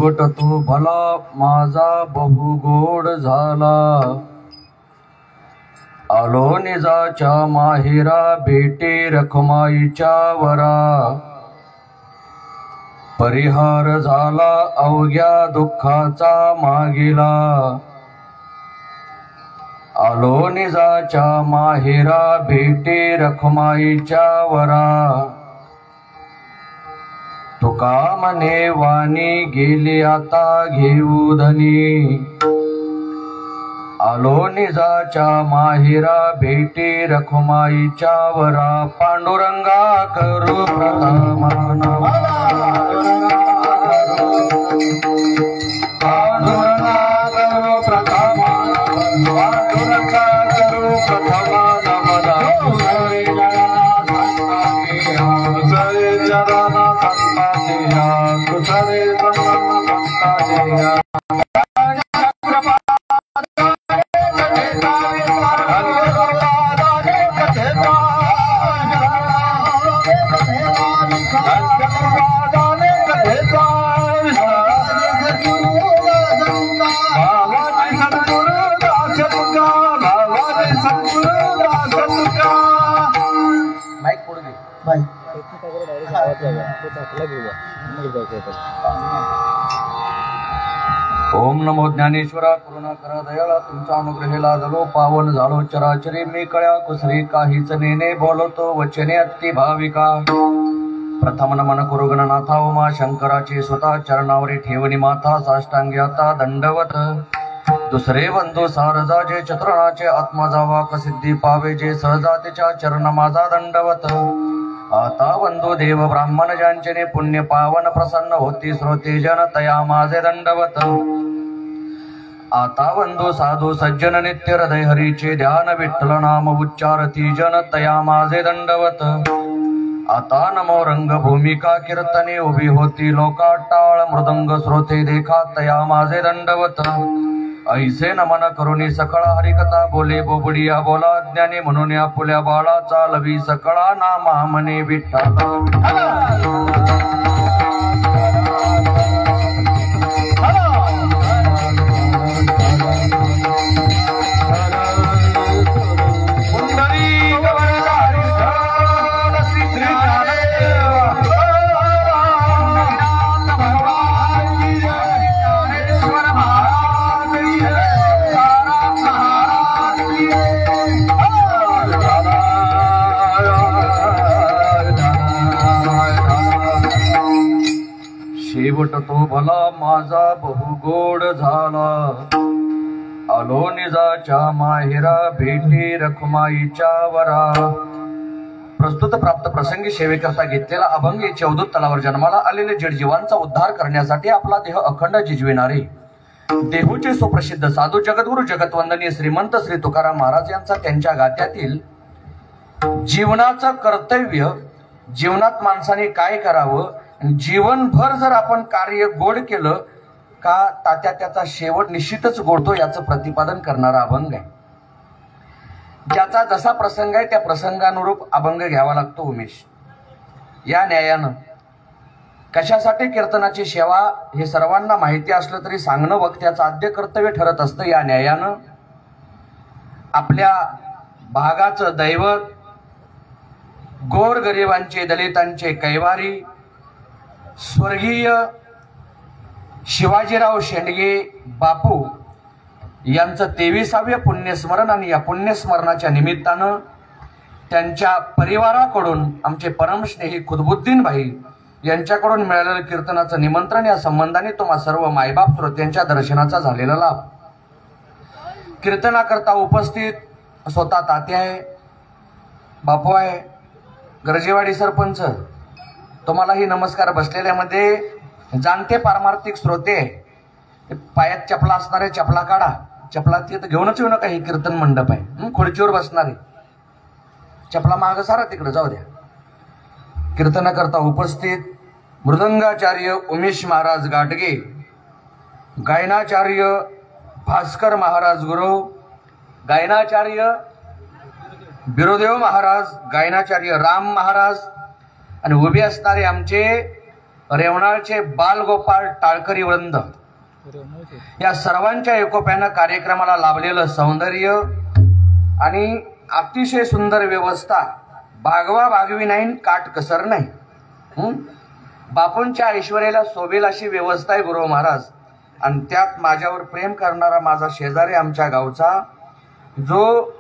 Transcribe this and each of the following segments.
शेवट तो भला माझा बहु गोड झाला, आलो निजाच्या माहेरा भेटे रखमाईच्या वरा, परिहार झाला अवघ्या दुःखाचा मागिला, आलो निजाच्या माहेरा भेटे रखमाईच्या वरा, तुका म्हणे वाणी गेली आता घेऊ धनी, आलो निजाच्या माहेरा भेटे रखमाईच्या वरा, पांडुरंगा करू प्रथम ओम नमो ज्ञानेश्वरा करुणा करा दयाळा, तुमचा अनुग्रहेला झालो पावन झालो चराचरी, मी कळ्या कुसरी काहीच नेने बोलतो वचने अति भाविका, प्रथम नमन करू गणनाथा उमा शंकराची स्वतः चरणावरी ठेवणी माथा, साष्टांगी आता दंडवत, दुसरे बंधू सारजा जे चतुरणाचे आत्मा जावा कसिद्धी पावे, जे सहजातीच्या चरण माझा दंडवत, आता बंधू देव ब्राह्मण ज्यांचेने पुण्य पावन प्रसन्न होती श्रोते जन तया माझे दंडवत, आता बंधू साधू सज्जन नित्य हृदय हरीचे ध्यान विठ्ठल नाम उच्चारती जन तया माझे दंडवत, आता नमो रंग भूमिका कीर्तने उभी होती लोका टाळ, मृदंग श्रोते देखा तया माझे दंडवत, ऐसे नमन करुणी सकळा हरिकथा बोले बोबडिया बोला, ज्ञानी म्हणून आपुल्या बाळा चालवी सकळा नामा म्हणे विठ्ठला, शेवट तो भला माझा बहु गोड झाला, आलो निजाच्या माहेरा भेटी रखमाईच्या वरा. प्रस्तुत प्राप्त प्रसंगी सेवेकरता घेतलेला अभंग याचे अवधूत तलावर जन्माला आलेले जडजीवांचा उद्धार करण्यासाठी आपला देह अखंड जिजविणारे देहूचे सुप्रसिद्ध साधू जगद्गुरु जगतवंदनीय श्रीमंत श्री तुकाराम महाराज यांचा त्यांच्या गात्यातील जीवनाचं कर्तव्य, जीवनात माणसाने काय करावं, जीवनभर जर आपण कार्य गोड केलं का तात्या त्याचा शेवट निश्चितच गोडतो याचं प्रतिपादन करणारा अभंग आहे. ज्याचा जसा प्रसंग आहे त्या प्रसंगानुरूप अभंग घ्यावा लागतो. उमेश, या न्यायानं कशासाठी कीर्तनाची सेवा हे सर्वांना माहिती असलं तरी सांगणं वक्त्याचं आद्य कर्तव्य ठरत असतं. या न्यायानं आपल्या भागाचं दैवत, गोरगरिबांचे, दलितांचे कैवारी, स्वर्गीय शिवाजीराव शेंडगे बापू यांचं 23वे पुण्यस्मरण आणि या पुण्यस्मरणाच्या निमित्तानं त्यांच्या परिवाराकडून आमचे परमस्नेही खुदबुद्दीन भाई यांच्याकडून मिळालेलं कीर्तनाचं निमंत्रण, या संबंधाने तुम्हा सर्व मायबाप श्रोत्यांच्या दर्शनाचा झालेला लाभ. कीर्तनाकरता उपस्थित स्वतः तात्या आहे, बापू आहे, गरजेवाडी सरपंच, तुम्हालाही नमस्कार. बसलेल्यामध्ये जाणते पारमार्थिक श्रोते, पायात चपला असणारे चपला काढा, चपला तिथं घेऊनच येऊ नका, हे कीर्तन मंडप आहे. खुर्चीवर बसणारे चपला मागं सारा तिकडे जाऊ द्या. कीर्तनाकरता उपस्थित मृदंगाचार्य उमेश महाराज गाडगे, गायनाचार्य भास्कर महाराज गुरु, गायनाचार्य बिरोदेव महाराज, गायनाचार्य राम महाराज आणि उभे असणारे आमचे रेवणाळचे बालगोपाळ टाळकरी वृंद या सर्वांच्या एकोप्यानं कार्यक्रमाला लाभलेलं सौंदर्य आणि अतिशय सुंदर व्यवस्था, भागवा भागवी नाही, काट कसर नाही. बापूंच्या ऐश्वर्याला शोभेल अशी व्यवस्था आहे गुरु महाराज. आणि त्यात माझ्यावर प्रेम करणारा माझा शेजारी आमच्या गावचा, जो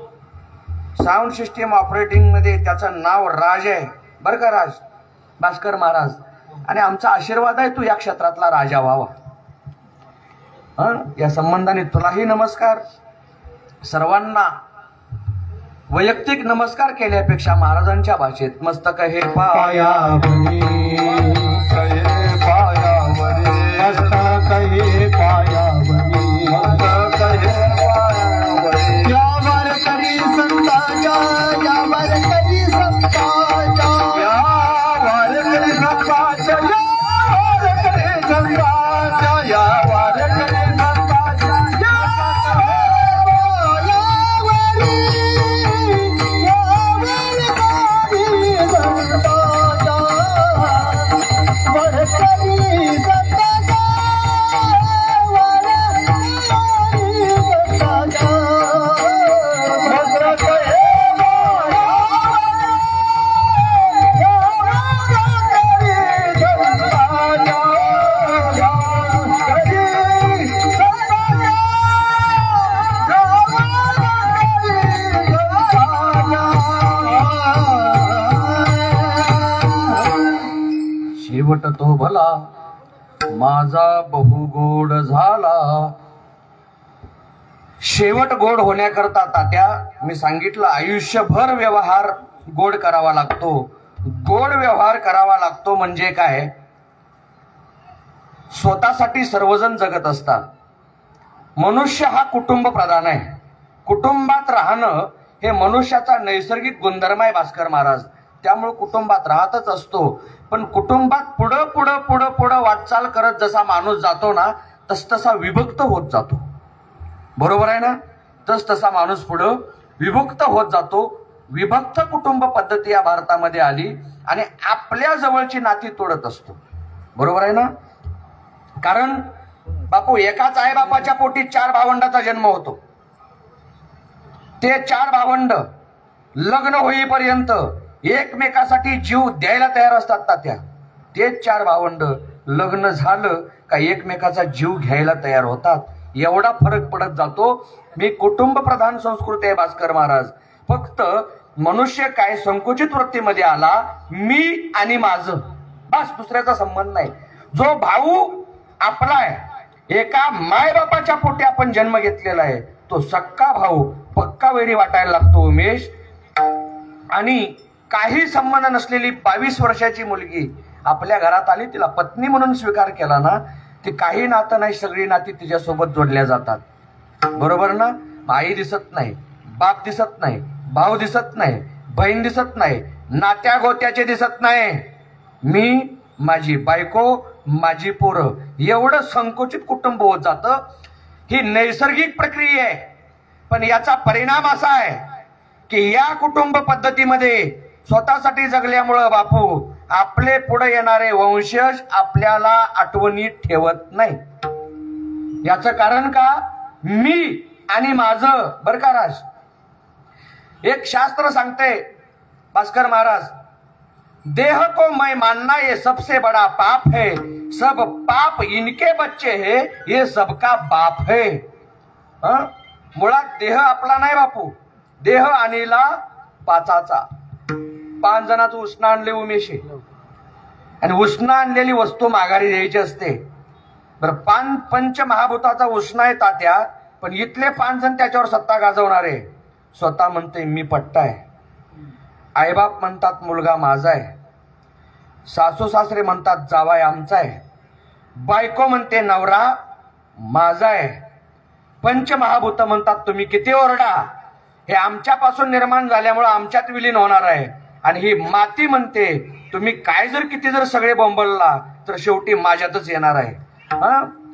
साऊंड सिस्टीम ऑपरेटिंग मध्ये त्याचं नाव राज आहे बरं का, राज भास्कर महाराज. आणि आमचा आशीर्वाद आहे तू या क्षेत्रातला राजा व्हावा. या संबंधाने तुलाही नमस्कार. सर्वांना वैयक्तिक नमस्कार केल्यापेक्षा महाराजांच्या भाषेत मस्तक हे पायावरी, पायावरी मस्तक हे पायावरी, मस्तक हे पायावरी. यावर करी संताच्या, यावर करी संताच्या, यावर करी संताच्या, यावर करी संताच्या, यावर करी शेवट तो भला माझा बहु गोड झाला. शेवट गोड होण्याकरता तात्या मी सांगितलं आयुष्यभर व्यवहार गोड करावा लागतो. गोड व्यवहार करावा लागतो म्हणजे काय, स्वतःसाठी सर्वजण जगत असतात. मनुष्य हा कुटुंब प्रधान आहे. कुटुंबात राहणं हे मनुष्याचा नैसर्गिक गुणधर्म आहे भास्कर महाराज. त्यामुळे कुटुंबात राहतच असतो. पण कुटुंबात पुढं पुढं पुढं पुढं वाटचाल करत जसा माणूस जातो ना, तसा विभक्त होत जातो. बरोबर आहे ना? तसा माणूस पुढं विभक्त होत जातो. विभक्त कुटुंब पद्धती या भारतामध्ये आली आणि आपल्या जवळची नाती तोडत असतो. बरोबर आहे ना? कारण बापू एकाच आई बापाच्या पोटी 4 भावंडाचा जन्म होतो. ते 4 भावंड लग्न होईपर्यंत एकमेकासाठी जीव द्यायला तयार असतात तात्या. तेच 4 भावंड लग्न झालं का एकमेकाचा जीव घ्यायला तयार होतात. एवढा फरक पडत जातो. मी कुटुंब प्रधान संस्कृती आहे भास्कर महाराज. फक्त मनुष्य काय संकुचित वृत्तीमध्ये आला, मी आणि माझं, बस, दुसऱ्याचा संबंध नाही. जो भाऊ आपला आहे, एका मायबापाच्या पोटी आपण जन्म घेतलेला आहे, तो सक्का भाऊ पक्का वेळी वाटायला लागतो उमेश. आणि काही संबंध नसलेली 22 वर्षाची मुलगी आपल्या घरात आली, तिला पत्नी म्हणून स्वीकार केला ना, ती काही नातं नाही, सगळी नाती तिच्यासोबत जोडल्या जातात. बरोबर ना? आई दिसत नाही, बाप दिसत नाही, भाऊ दिसत नाही, बहीण दिसत नाही, नात्या गोत्याचे दिसत नाही, मी, माझी बायको, माझी पोरं, एवढं संकुचित कुटुंब होत जातं. ही नैसर्गिक प्रक्रिया आहे. पण याचा परिणाम असा आहे की या कुटुंब पद्धतीमध्ये स्वतःसाठी जगल्यामुळं बापू आपले पुढे येणारे वंशज आपल्याला आठवणीत ठेवत नाही. याचं कारण का, मी आणि माझं. बर का राज, एक शास्त्र सांगते भास्कर महाराज, देह को मैं मानना ये सबसे बड़ा पाप है, सब पाप इनके बच्चे है, ये सबका बाप है. मुळात देह आपला नाही बापू, देह आणला 5चा. 5 जणांचं उष्ण आणले उमेश, आणि उष्ण आणलेली वस्तू माघारी द्यायची असते. बरं, पंचमहाभूताचा उष्ण आहे तात्या, पण इथले 5 जण त्याच्यावर सत्ता गाजवणारे. स्वतः म्हणते मी पट्टा आहे, आईबाप म्हणतात मुलगा माझा आहे, सासू सासरे म्हणतात जावाय आमचा आहे, बायको म्हणते नवरा माझा आहे, पंचमहाभूत म्हणतात तुम्ही किती ओरडा, हे आमच्यापासून निर्माण झाल्यामुळे आमच्यात विलीन होणार आहे, आणि ही माती म्हणते तुम्ही काय जर किती जर सगळे बोंबलला तर शेवटी माझ्यातच येणार आहे.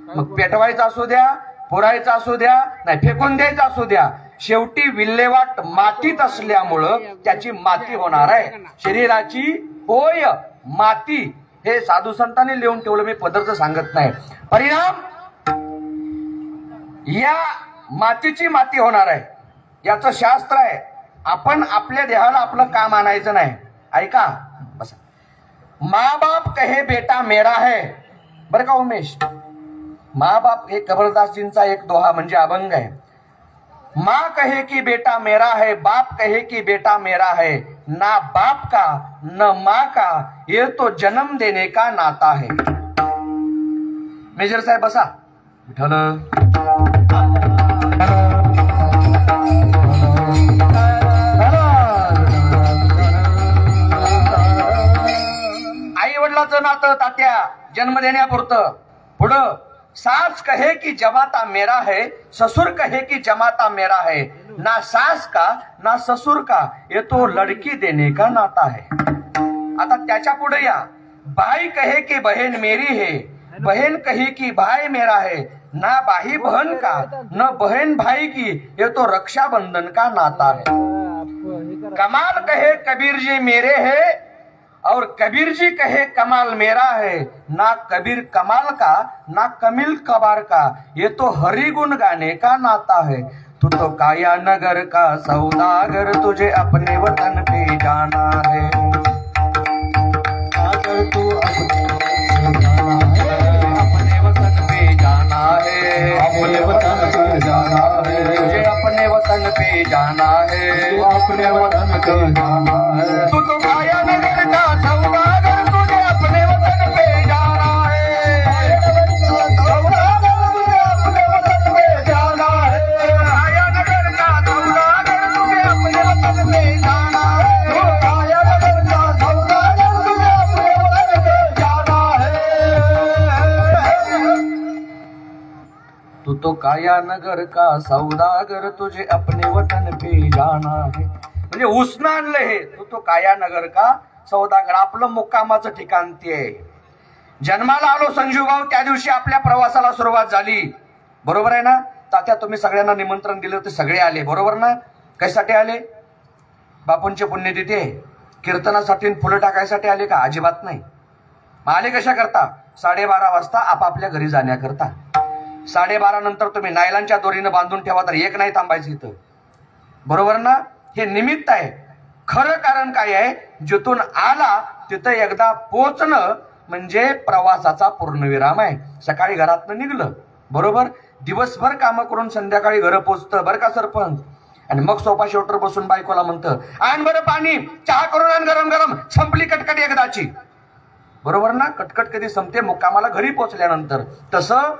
मग पेटवायचा असू द्या, पुरायचा असू द्या, नाही फेकून द्यायचा असू द्या, शेवटी विल्हेवाट मातीत असल्यामुळं त्याची माती होणार आहे. शरीराची होय माती, हे साधू संतांनी लिहून ठेवलं, मी पदरचं सांगत नाही. परिणाम या मातीची माती होणार आहे, याचं शास्त्र आहे. आपण आपल्या देहाला आपलं काम आणायचं नाही. ऐका बसा. माँ बाप कहे बेटा मेरा है, बरं का उमेश, माँ बाप हे कबीरदासजींचा एक दोहा म्हणजे अभंग आहे. माँ कहे कि बेटा मेरा है, बाप कहे कि बेटा मेरा है, ना बाप का न माँ का, ये तो जन्म देने का नाता है. मेजर साहेब बसा. विठ्ठल आई वडिलाचं नातं तात्या जन्म देण्यापुरतं. पुढं सास कहे कि जमाता मेरा है, ससुर कहे कि जमाता मेरा है, ना सास का ना ससुर का, ये तो लड़की देने का नाता है. आता त्याच्या पुढे या. भाई कहे कि बहन मेरी है, बहन कहे कि भाई मेरा है, ना भाई बहन का न बहन भाई की, ये तो रक्षाबंधन का नाता है. कमाल कहे कबीर जी मेरे है, और कबीर जी कहे कमाल मेरा है, ना कबीर कमाल का ना कमिल कबार का, ये तो हरि गुण गाने का नाता है. तू तो काया नगर का सौदागर, तुझे अपने वतन पे जाना है. अगर तू अपने वतन पे जाना है, अपने वतन पे जाना है, तुझे अपने वतन पे जाना है, अपने वतन पे जाना है. तू तो काया नगर का सौदागर, तुझे अपने वतन पे जाना है, सौदागर तुझे अपने वतन पे जाना है. काया नगर का सौदागर, तुझे अपने वतन पे जाना है, काया नगर का सौदागर, तुझे अपने वतन पे जाना है. तू तो काया नगर का सौदागर, तुझे अपने वतन पे जाना है. म्हणजे उसनं आणलं हे. तू तो काया नगर का सौदागर, आपलं मुक्कामाचं ठिकाण ते आहे. जन्माला आलो संजूगाव, त्या दिवशी आपल्या प्रवासाला सुरुवात झाली. बरोबर आहे ना तात्या? तुम्ही सगळ्यांना निमंत्रण दिलं होते, सगळे आले, बरोबर ना? कशासाठी आले? बापूंचे पुण्यतिथी आहे, कीर्तनासाठी फुलं टाकायसाठी आले का? अजिबात नाही. आले कशा करता? 12:30 वाजता आपापल्या घरी जाण्याकरता. 12:30 नंतर तुम्ही नायलांच्या दोरीनं बांधून ठेवा, तर एक नाही थांबायचं इथं. बरोबर ना? हे निमित्त आहे. खरं कारण काय आहे? जिथून आला तिथं एकदा पोचणं म्हणजे प्रवासाचा पूर्णविराम आहे. सकाळी घरातनं निघलं, बरोबर, दिवसभर कामं करून संध्याकाळी घर पोचतं, बरं का सरपंच? आणि मग सोफा शेवटर बसून बायकोला म्हणतं, आण बरं पाणी, चहा करून आण गरम गरम, संपली कटकट एकदाची. बरोबर ना? कटकट कधी संपते? मुक्कामाला घरी पोचल्यानंतर. तसं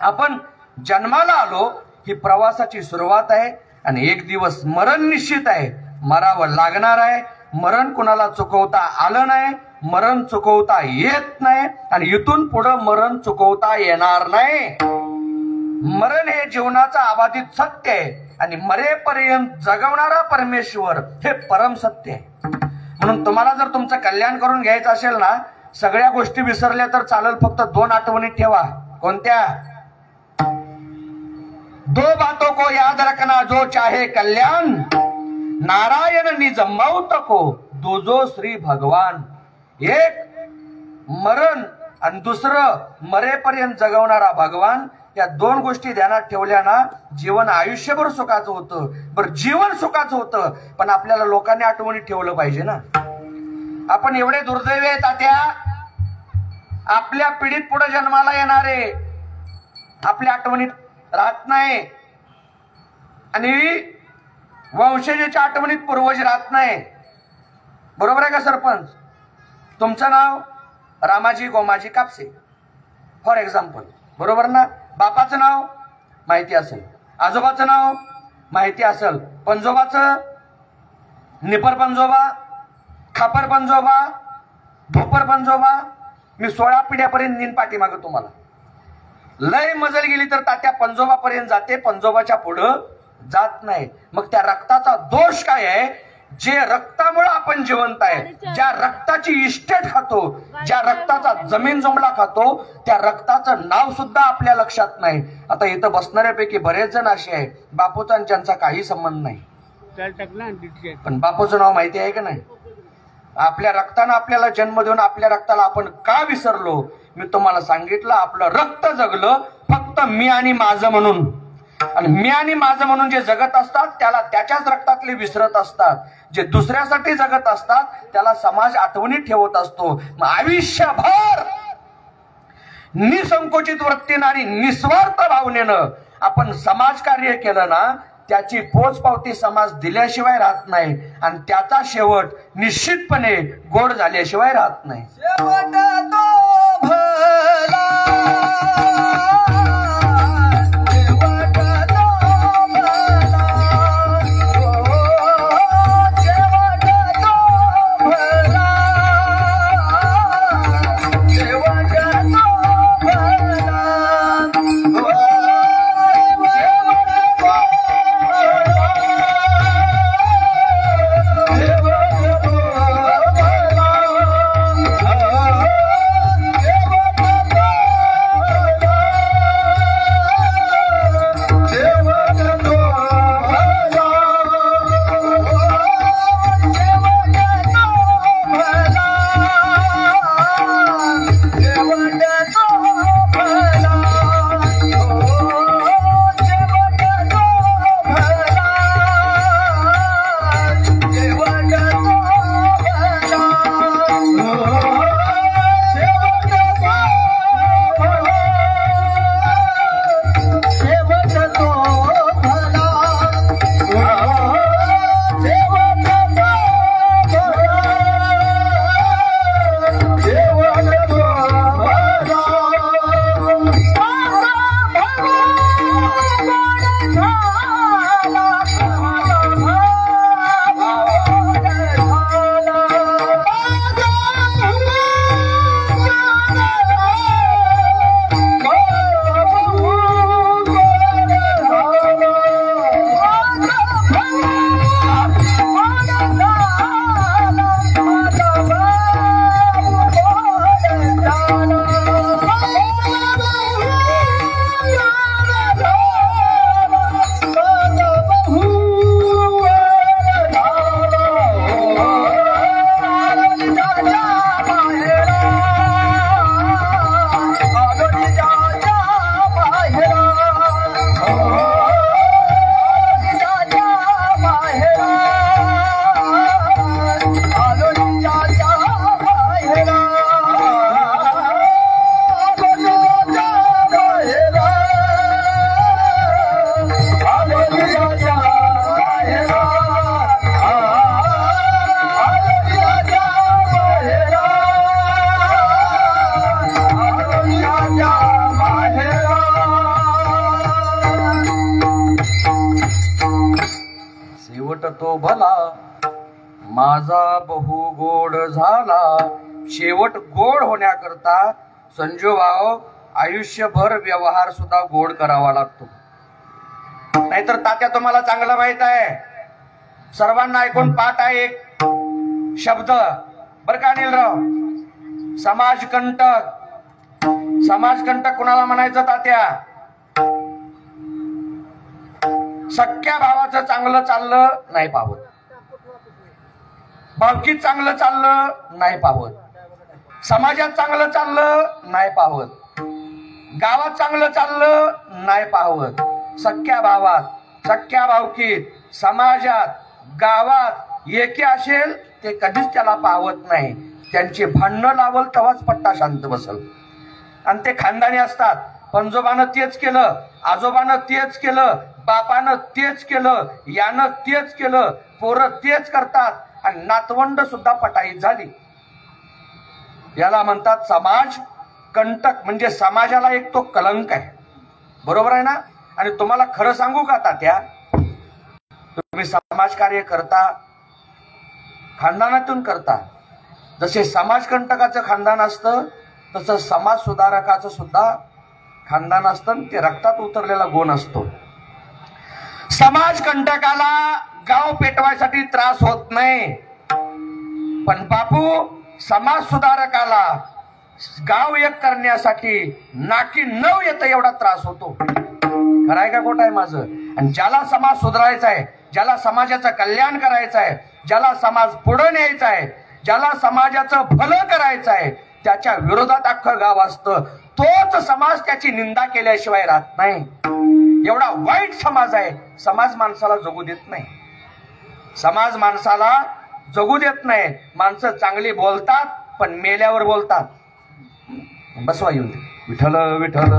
आपण जन्माला आलो, ही प्रवासाची सुरुवात आहे. आणि एक दिवस मरण निश्चित आहे, मरावं लागणार आहे. मरण कुणाला चुकवता आलं नाही, मरण चुकवता येत नाही, आणि इथून पुढं मरण चुकवता येणार नाही. मरण हे जीवनाचं अबाधित सत्य आहे, आणि मरेपर्यंत जगवणारा परमेश्वर हे परम सत्य आहे. म्हणून तुम्हाला जर तुमचं कल्याण करून घ्यायचं असेल ना, सगळ्या गोष्टी विसरल्या तर चालेल, फक्त 2 आठवणी ठेवा. कोणत्या? 2 बातों को याद रखना, जो चाहे कल्याण, नारायण निज मौत को दोजो श्री भगवान. एक मरण आणि दुसरं मरेपर्यंत जगवणारा भगवान. या 2 गोष्टी ध्यानात ठेवल्या ना, जीवन आयुष्यभर सुखाचं होतं. बरं, जीवन सुखाचं होतं, पण आपल्याला लोकांनी आठवणीत ठेवलं पाहिजे ना. आपण एवढे दुर्दैवी आहेत तात्या, आपल्या पिढीत पुढे जन्माला येणारे आपल्या आठवणीत राहत नाही, आणि वंशजेच्या आठवणीत पूर्वज राहत नाही. बरोबर आहे का सरपंच? तुमचं नाव रामाजी गोमाजी कापसे फॉर एक्झाम्पल, बरोबर ना? बापाचं नाव माहिती असेल, आजोबाचं नाव माहिती असेल, पंजोबाचं निपर पंजोबा, खापर पंजोबा, भोपर पंजोबा. मी 16 पिढ्यापर्यंत नीन पाठीमागं तुम्हाला. लय मजल गेली तर तात्या पंजोबापर्यंत जाते, पंजोबाच्या पुढं जात नाही. मग त्या रक्ताचा दोष काय आहे? जे रक्तामुळे आपण जिवंत आहे, ज्या रक्ताची इस्टेट खातो, ज्या रक्ताचा जमीन जमला खातो, त्या रक्ताचं नाव सुद्धा आपल्या लक्षात नाही. आता इथं बसणाऱ्यापैकी बरेच जण असे आहे, बापूचा ज्यांचा काही संबंध नाही, पण बापूचं नाव माहिती आहे का नाही? आपल्या रक्तानं आपल्याला जन्म देऊन आपल्या रक्ताला आपण का विसरलो? मी तुम्हाला सांगितलं, आपलं रक्त जगलं फक्त मी आणि माझं म्हणून. आणि मी आणि माझं म्हणून जे जगत असतात त्याला त्याच्याच रक्तातले विसरत असतात. जे दुसऱ्यासाठी जगत असतात त्याला समाज आठवणीत ठेवत असतो. मग आयुष्यभर निसंकोचित वृत्तीनं आणि निस्वार्थ भावनेनं आपण समाजकार्य केलं ना, त्याची पोचपावती समाज दिल्याशिवाय राहत नाही आणि त्याचा शेवट निश्चितपणे गोड झाल्याशिवाय राहत नाही. शेवट तो भला तो भला माझा बहु गोड झाला. शेवट गोड होण्याकरता संजू भाऊ आयुष्यभर व्यवहार सुद्धा गोड करावा लागतो. नाहीतर तात्या तुम्हाला चांगलं माहित आहे, सर्वांना ऐकून पाठ आहे एक शब्द बर का अनिलराव, समाजकंटक. समाजकंटक कुणाला म्हणायचं तात्या? सख्या भावाचं चांगलं चाललं नाही पाहत, भावकीत चांगलं चाललं नाही पाहत, समाजात चांगलं चाललं नाही पाहत, गावात चांगलं चाललं नाही पाहत. सख्या भावात, सख्या भावकीत, समाजात, गावात एकी असेल ते कधीच त्याला पाहत नाही. त्यांची भांडणं लावल तेव्हाच पट्टा शांत बसल. आणि ते खानदानी असतात. पंजोबानं तेच केलं, आजोबानं तेच केलं, बापानं तेच केलं, यानं तेच केलं, पोरं तेच करतात आणि नातवंड सुद्धा पटाईत झाली. याला म्हणतात समाज कंटक. म्हणजे समाजाला एक तो कलंक आहे. बरोबर आहे ना? आणि तुम्हाला खरं सांगू का तात्या, तुम्ही समाजकार्य करता, खानदानातून करता. जसे समाजकंटकाचं खानदान असतं तसं समाज सुधारकाचं सुद्धा खानदान असतं. ते रक्तात उतरलेला गुण असतो. समाजकंटकाला गाव पेटवायसाठी त्रास होत नाही, पण बापू समाज सुधारकाला गाव एक करण्यासाठी नाकी नऊ येतं एवढा त्रास होतो. खरं आहे का खोटं आहे माझं? आणि ज्याला समाज सुधारायचा आहे, ज्याला समाजाचं कल्याण करायचं आहे, ज्याला समाज पुढे न्यायचा आहे, ज्याला समाजाचं भलं करायचं आहे त्याच्या विरोधात अख्खं गाव असतं. तोच समाज त्याची निंदा केल्याशिवाय राहत नाही. एवढा वाईट समाज आहे. समाज माणसाला जगू देत नाही. समाज माणसाला जगू देत नाही. माणसं चांगली बोलतात पण मेल्यावर बोलतात. बसवा येऊन दे. विठ्ठल विठ्ठल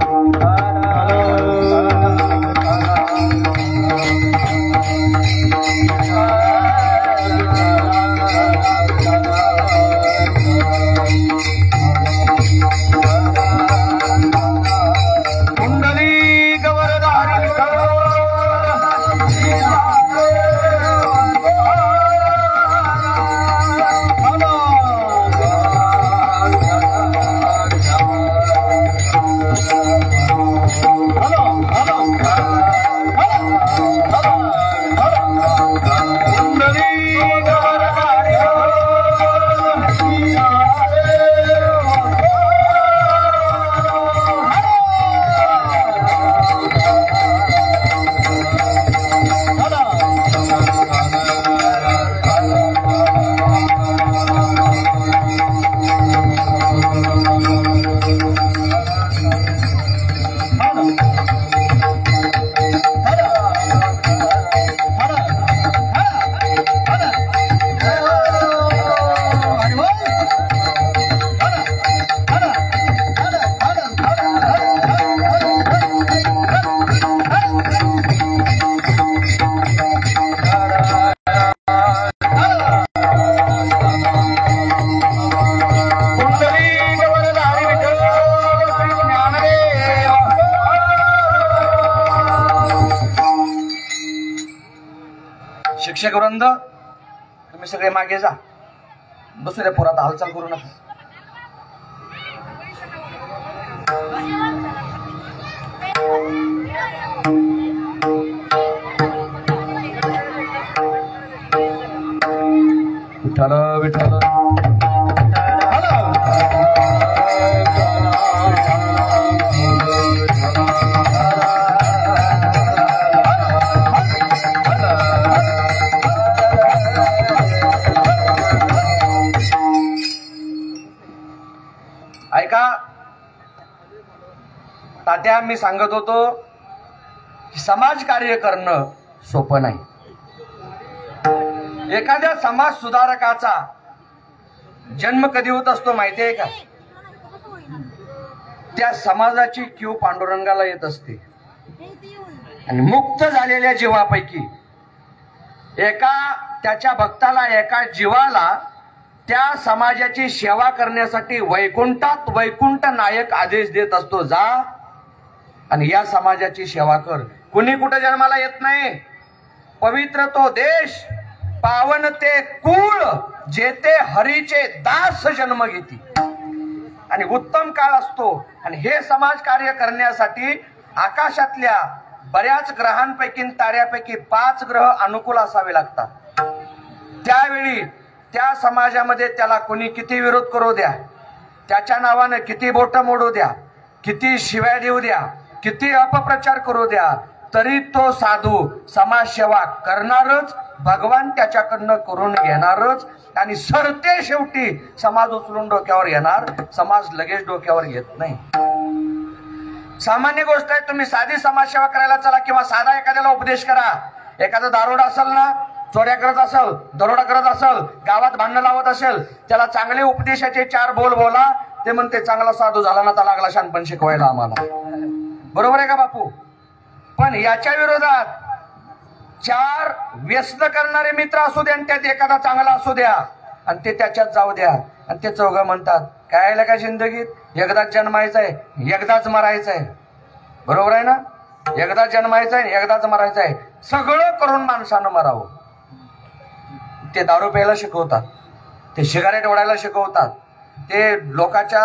शिक्षक वृंद तुम्ही सगळे मागे जा. बसू द्या पोरात हालचाल करू नका. विठ्ठल विठ्ठल ऐका तात्या, मी सांगत होतो की समाज कार्य करणं सोपं नाही. एखाद्या समाज सुधारकाचा जन्म कधी होत असतो माहितीये का? त्या समाजाची कीव पांडुरंगाला येत असते आणि मुक्त झालेल्या जीवापैकी एका त्याच्या भक्ताला, एका जीवाला त्या समाजाची सेवा करण्यासाठी वैकुंठात वैकुंठ नायक आदेश देत असतो, जा आणि या समाजाची सेवा कर. कुणी कुठे जन्माला येत नाही. पवित्र तो देश, पावन ते कुळ, जेथे हरीचे दास जन्म घेती. आणि उत्तम काळ असतो. आणि हे समाज कार्य करण्यासाठी आकाशातल्या बऱ्याच ग्रहांपैकी, ताऱ्यापैकी 5 ग्रह अनुकूल असावे लागतात. त्यावेळी त्या समाजामध्ये त्याला कोणी किती विरोध करू द्या, त्याच्या नावानं किती बोट मोडू द्या, किती शिव्या देऊ द्या, किती अपप्रचार करू द्या, तरी तो साधू समाजसेवा करणारच. भगवान त्याच्याकडनं करून घेणारच. आणि सरते शेवटी समाज उचलून डोक्यावर येणार. समाज लगेच डोक्यावर घेत नाही. सामान्य गोष्ट आहे. तुम्ही साधी समाजसेवा करायला चला किंवा साधा एखाद्याला उपदेश करा. एखादा दारोडा असेल ना, चोऱ्या करत असेल, दरोडा करत असेल, गावात भांडणं लावत असेल, त्याला चांगले उपदेशाचे 4 बोल बोला. ते म्हणते चांगला साधू झाला ना, तर लागला शहाणपण शिकवायला आम्हाला. बरोबर आहे का बापू? पण याच्या विरोधात 4 व्यसन करणारे मित्र असू द्या आणि त्यात एखादा चांगला असू द्या आणि ते त्याच्यात जाऊ द्या आणि ते चौघं म्हणतात काय आहे का जिंदगीत एकदाच जन्मायचंय, एकदाच मरायचंय. बरोबर आहे ना? एकदाच जन्मायचंय, एकदाच मरायचंय. सगळं करून माणसानं मरावं. ते दारू प्यायला शिकवतात, ते सिगारेट ओढायला शिकवतात, ते लोकांच्या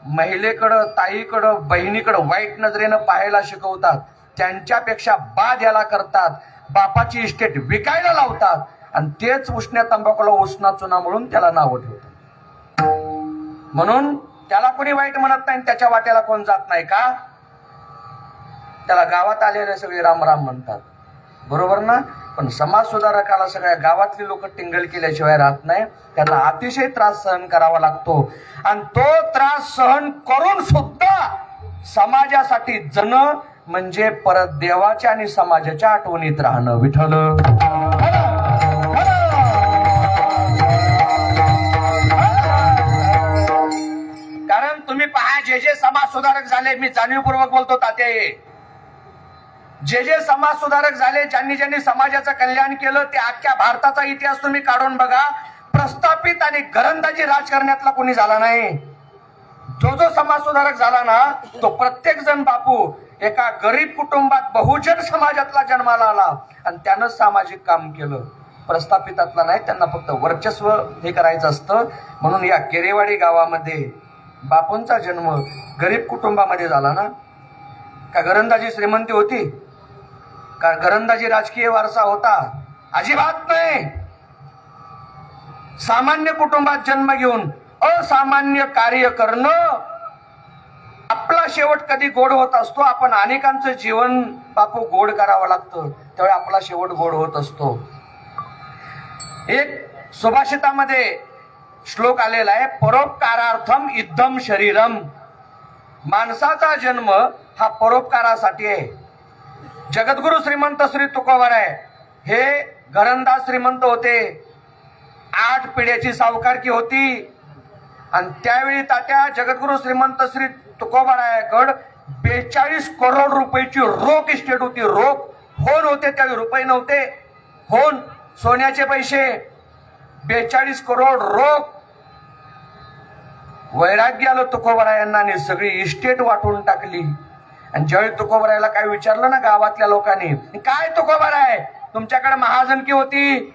महिलेकडं, ताईकडं, बहिणीकडं वाईट नजरेनं पाहायला शिकवतात. त्यांच्यापेक्षा बाद याला करतात. बापाची इस्टेट विकायला लावतात आणि तेच उष्ण्या तंबाखूला उष्णा चुना म्हणून त्याला नावं ठेवतात. म्हणून त्याला कोणी वाईट म्हणत नाही, त्याच्या वाट्याला कोण जात नाही का? त्याला गावात आलेले सगळे राम राम म्हणतात. बरोबर ना? पण समाज सुधारकाला सगळ्या गावातली लोक टिंगल केल्याशिवाय राहत नाही. त्यांना अतिशय त्रास सहन करावा लागतो आणि तो त्रास सहन करून सुद्धा समाजासाठी जणं म्हणजे परत देवाच्या आणि समाजाच्या आठवणीत राहणं. विठ्ठल कारण तुम्ही पहा, जे जे समाज सुधारक झाले, मी जाणीवपूर्वक बोलतो तात्या, जे जे समाज सुधारक झाले, ज्यांनी ज्यांनी समाजाचं कल्याण केलं, ते अख्ख्या भारताचा इतिहास तुम्ही काढून बघा, प्रस्थापित आणि घरंदाजी राजकारण्यातला कोणी झाला नाही. जो जो समाज सुधारक झाला ना, तो प्रत्येक जण बापू एका गरीब कुटुंबात बहुजन समाजातला जन्माला आला आणि त्यानं सामाजिक काम केलं. प्रस्थापितातला नाही, त्यांना फक्त वर्चस्व हे करायचं असतं. म्हणून या केरेवाडी गावामध्ये बापूंचा जन्म गरीब कुटुंबामध्ये झाला ना. का घरंदाजी श्रीमंती होती? का घरंदाजी राजकीय वारसा होता? अजिबात नाही. सामान्य कुटुंबात जन्म घेऊन असामान्य कार्य करणं, आपला शेवट कधी गोड होत असतो. आपण अनेकांचं जीवन बापू गोड करावं लागतं, त्यावेळी आपला शेवट गोड होत असतो. एक सुभाषितामध्ये श्लोक आलेला आहे, परोपकारार्थम इद्धम शरीरम. माणसाचा जन्म हा परोपकारासाठी आहे. जगद्गुरु श्रीमंत श्री तुकोबाराय हे घरंदाज श्रीमंत होते. 8 पिढ्याची सावकारकी होती आणि त्यावेळी तात्या जगद्गुरु श्रीमंत श्री तुकोबारायाकड 42 करोड रुपयाची रोख इस्टेट होती. रोख होन होते, त्यावेळी रुपये नव्हते, होन सोन्याचे पैसे. 42 करोड रोख. वैराग्य आलं तुकोबारायांना आणि सगळी इस्टेट वाटून टाकली. आणि ज्यावेळी तुकोबारायला काय विचारलं ना गावातल्या लोकांनी, काय तुकोबाराय तुमच्याकडे महाजनकी होती,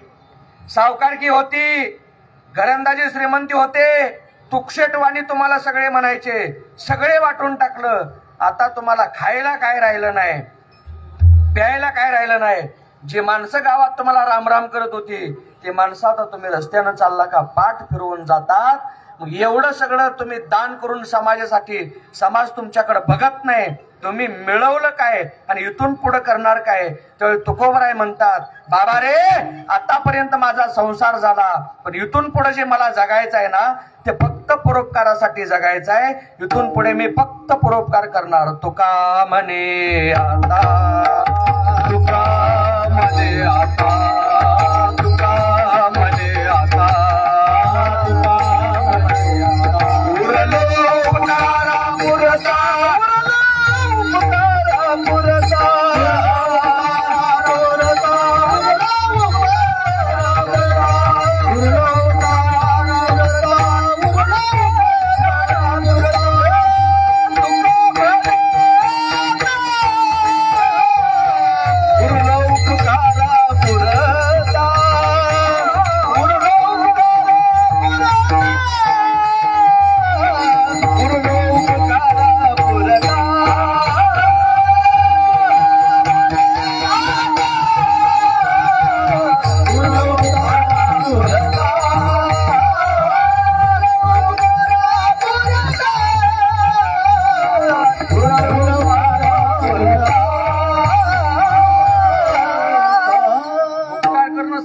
सावकारकी होती, घरंदाजी श्रीमंती होते, तुकशेटवाणी तुम्हाला सगळे म्हणायचे, सगळे वाटून टाकलं. आता तुम्हाला खायला काय राहिलं नाही, प्यायला काय राहिलं नाही. जे माणसं गावात तुम्हाला रामराम करत होती, ते माणसं आता तुम्ही रस्त्यानं चालला का पाठ फिरवून जातात. मग एवढं सगळं तुम्ही दान करून समाजासाठी, समाज तुमच्याकडे बघत नाही. तुम्ही मिळवलं काय आणि इथून पुढे करणार काय? त्यावेळी तुकोबाराय म्हणतात, बाबा रे, आतापर्यंत माझा संसार झाला, पण इथून पुढे जे मला जगायचं आहे ना, ते फक्त परोपकारासाठी जगायचं आहे. इथून पुढे मी फक्त परोपकार करणार. तुका म्हणे आता, तुका म्हणे आता, तुका म्हणे आता,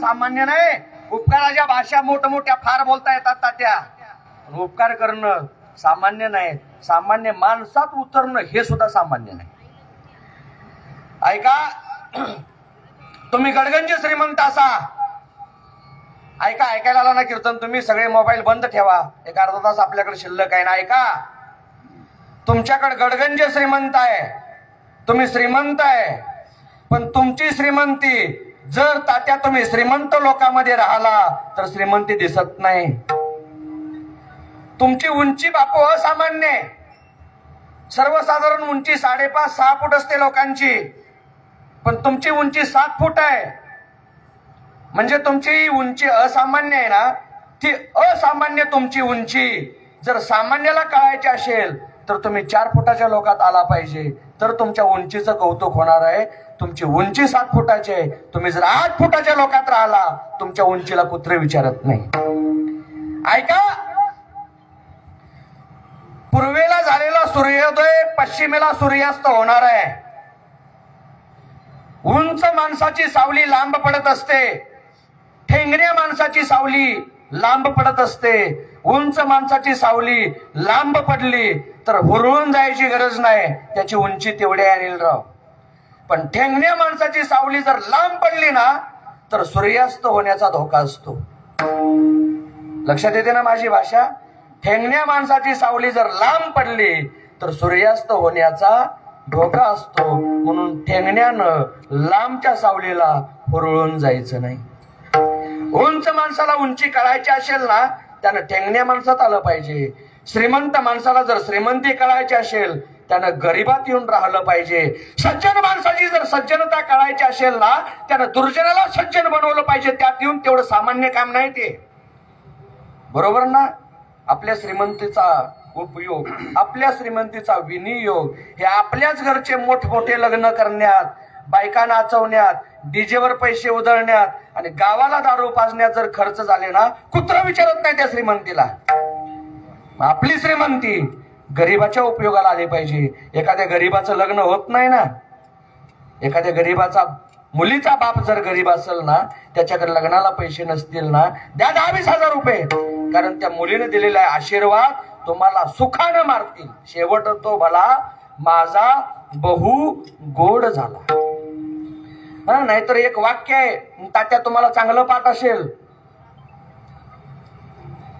सामान्य नाही. उपकाराच्या भाषा मोठमोठ्या फार बोलता येतात तात्या. उपकार करणं सामान्य नाही. सामान्य माणसात उतरणं हे सुद्धा सामान्य नाही. ऐका, तुम्ही गडगंज श्रीमंत असा, ऐकायला आला ना कीर्तन, तुम्ही सगळे मोबाईल बंद ठेवा, एक अर्धा तास आपल्याकडे शिल्लक आहे ना. ऐका, तुमच्याकडे गडगंज श्रीमंत आहे, तुम्ही श्रीमंत आहे, पण तुमची श्रीमंती जर तात्या तुम्ही श्रीमंत लोकांमध्ये राहिला तर श्रीमंती दिसत नाही. तुमची उंची बापू असामान्य, सर्वसाधारण उंची 5.5-6 फूट असते लोकांची, पण तुमची उंची 7 फूट आहे. म्हणजे तुमची उंची असामान्य आहे ना, ती असामान्य तुमची उंची जर सामान्याला कळायची असेल तर तुम्ही 4 फुटाच्या लोकात आला पाहिजे, तर तुमच्या उंचीचं कौतुक होणार आहे. तुमची उंची 7 फुटाची आहे, तुम्ही जर 8 फुटाच्या लोकात राहिला, तुमच्या उंचीला कुत्रे विचारत नाही. ऐका, पूर्वेला झालेला सूर्योदय पश्चिमेला सूर्यास्त होणार आहे. उंच माणसाची सावली लांब पडत असते, ठेंगण्या माणसाची सावली लांब पडत असते. उंच माणसाची सावली लांब पडली तर हुरळून जायची गरज नाही, त्याची उंची तेवढी आहे अनिलराव. पण ठेंगण्या माणसाची सावली जर लांब पडली ना तर सूर्यास्त होण्याचा धोका असतो. लक्षात येते ना माझी भाषा? ठेंगण्या माणसाची सावली जर लांब पडली तर सूर्यास्त होण्याचा धोका असतो. म्हणून ठेंगण्यानं लांबच्या सावलीला हुरळून जायचं नाही. उंच माणसाला उंची कळायची असेल ना त्यानं ठेंगण्या माणसात आलं पाहिजे. श्रीमंत माणसाला जर श्रीमंती कळायची असेल त्यानं गरीबात येऊन राहिलं पाहिजे. सज्जन माणसाची जर सज्जनता कळायची असेल ना त्यानं दुर्जनाला सज्जन बनवलं पाहिजे. त्यात येऊन तेवढं सामान्य काम नाही ते. बरोबर ना? आपल्या श्रीमंतीचा उपयोग, आपल्या श्रीमंतीचा विनियोग हे आपल्याच घरचे मोठमोठे लग्न करण्यात, बायका नाचवण्यात, डीजेवर पैसे उधळण्यात आणि गावाला दारू पाजण्यात जर खर्च झाले ना कुत्रा विचारत नाही त्या श्रीमंतीला. आपली श्रीमंती गरीबाच्या उपयोगाला आली पाहिजे. एखाद्या गरीबाचं लग्न होत नाही ना, एखाद्या गरीबाचा मुलीचा बाप जर गरीब असेल ना त्याच्याकडे लग्नाला पैसे नसतील ना द्या 10-20 रुपये, कारण त्या मुलीने दिलेला आशीर्वाद तुम्हाला सुखानं मारतील. शेवट तो भला माझा बहु गोड झाला. नाहीतर एक वाक्य आहे तात्या, तुम्हाला चांगलं पाठ असेल,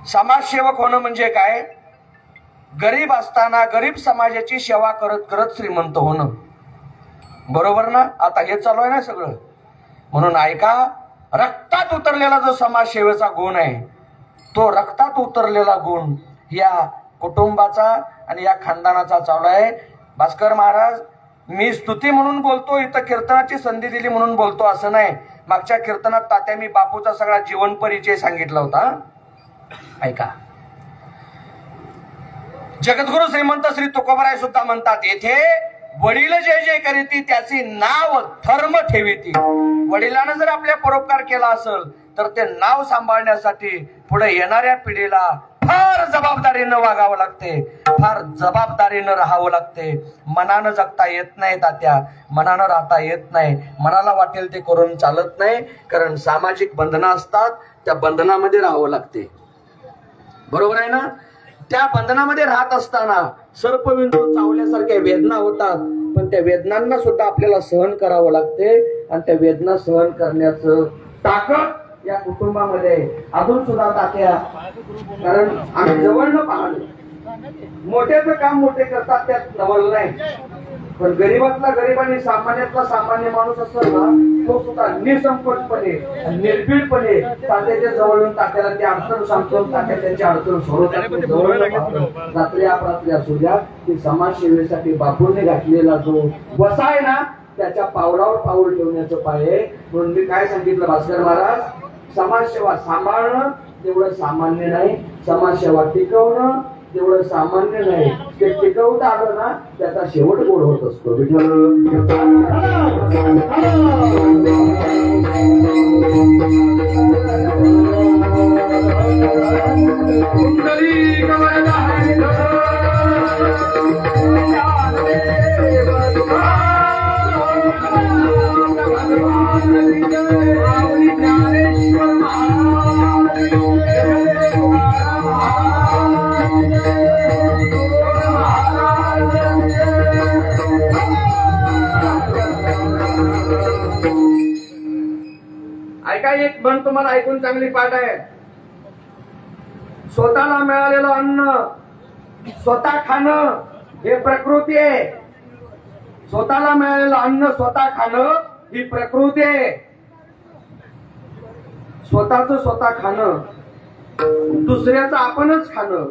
समाजसेवक होणं म्हणजे काय? गरीब असताना गरीब समाजाची सेवा करत करत श्रीमंत होणं. बरोबर ना? आता हे चालू आहे ना सगळं. म्हणून ऐका, रक्तात उतरलेला जो समाजसेवेचा गुण आहे तो रक्तात उतरलेला गुण या कुटुंबाचा आणि या खानदानाचा चालू आहे. भास्कर महाराज, मी स्तुती म्हणून बोलतो, इथं कीर्तनाची संधी दिली म्हणून बोलतो असं नाही. मागच्या कीर्तनात तात्या मी बापूचा सगळा जीवन परिचय सांगितला होता. ऐका, जगद्गुरु श्रीमंत श्री तुकोबराय सुद्धा म्हणतात, येथे वडील जे जे करीती त्याची नाव धर्म ठेवीती. वडिलांना जर आपल्या परोपकार केला असेल तर ते नाव सांभाळण्यासाठी पुढे येणाऱ्या पिढीला फार जबाबदारीनं वागावं लागते, फार जबाबदारीनं राहावं लागते. मनानं जगता येत नाही तात्या, मनानं राहता येत नाही, मनाला वाटेल ते करून चालत नाही. कारण सामाजिक बंधनं असतात, त्या बंधनामध्ये राहावं लागते. बरोबर आहे ना? त्या बंधनामध्ये राहत असताना सर्पविंचू चावल्यासारख्या वेदना होतात, पण त्या वेदनांना सुद्धा आपल्याला सहन करावं लागते. आणि त्या वेदना सहन करण्याचं ताकद या कुटुंबामध्ये अजून सुद्धा तात्या, कारण आम्ही जवळनं पाहतो, मोठ्याचं काम मोठे करतात त्यात नवल नाही, पण गरीबातला गरीब आणि सामान्यातला सामान्य माणूस असेल ना तो सुद्धा निसंकोचपणे निर्भीडपणे तात्याच्या जवळ येऊन तात्याला ते अडचण सांगतो, तात्या त्यांच्या अडचण सोडवतात. रात्री अपरात्री असू द्या, की समाजसेवेसाठी बापूंनी घातलेला जो वसा आहे ना त्याच्या पावलावर पाऊल ठेवण्याचं पाय. म्हणून मी काय सांगितलं भास्कर महाराज, समाजसेवा सांभाळणं तेवढं सामान्य नाही, समाजसेवा टिकवणं तेवढं सामान्य नाही. ते टिकवता आलं ना त्याचा शेवट गोड होत असतो. ऐका, एक म्हण तुम्हाला ऐकून चांगली पाठ आहे. स्वतःला मिळालेलं अन्न स्वतः खाणं हे प्रकृती आहे. स्वतःला मिळालेलं अन्न स्वतः खाणं ही प्रकृती आहे. स्वतःच स्वतः खाणं, दुसऱ्याचं आपणच खाणं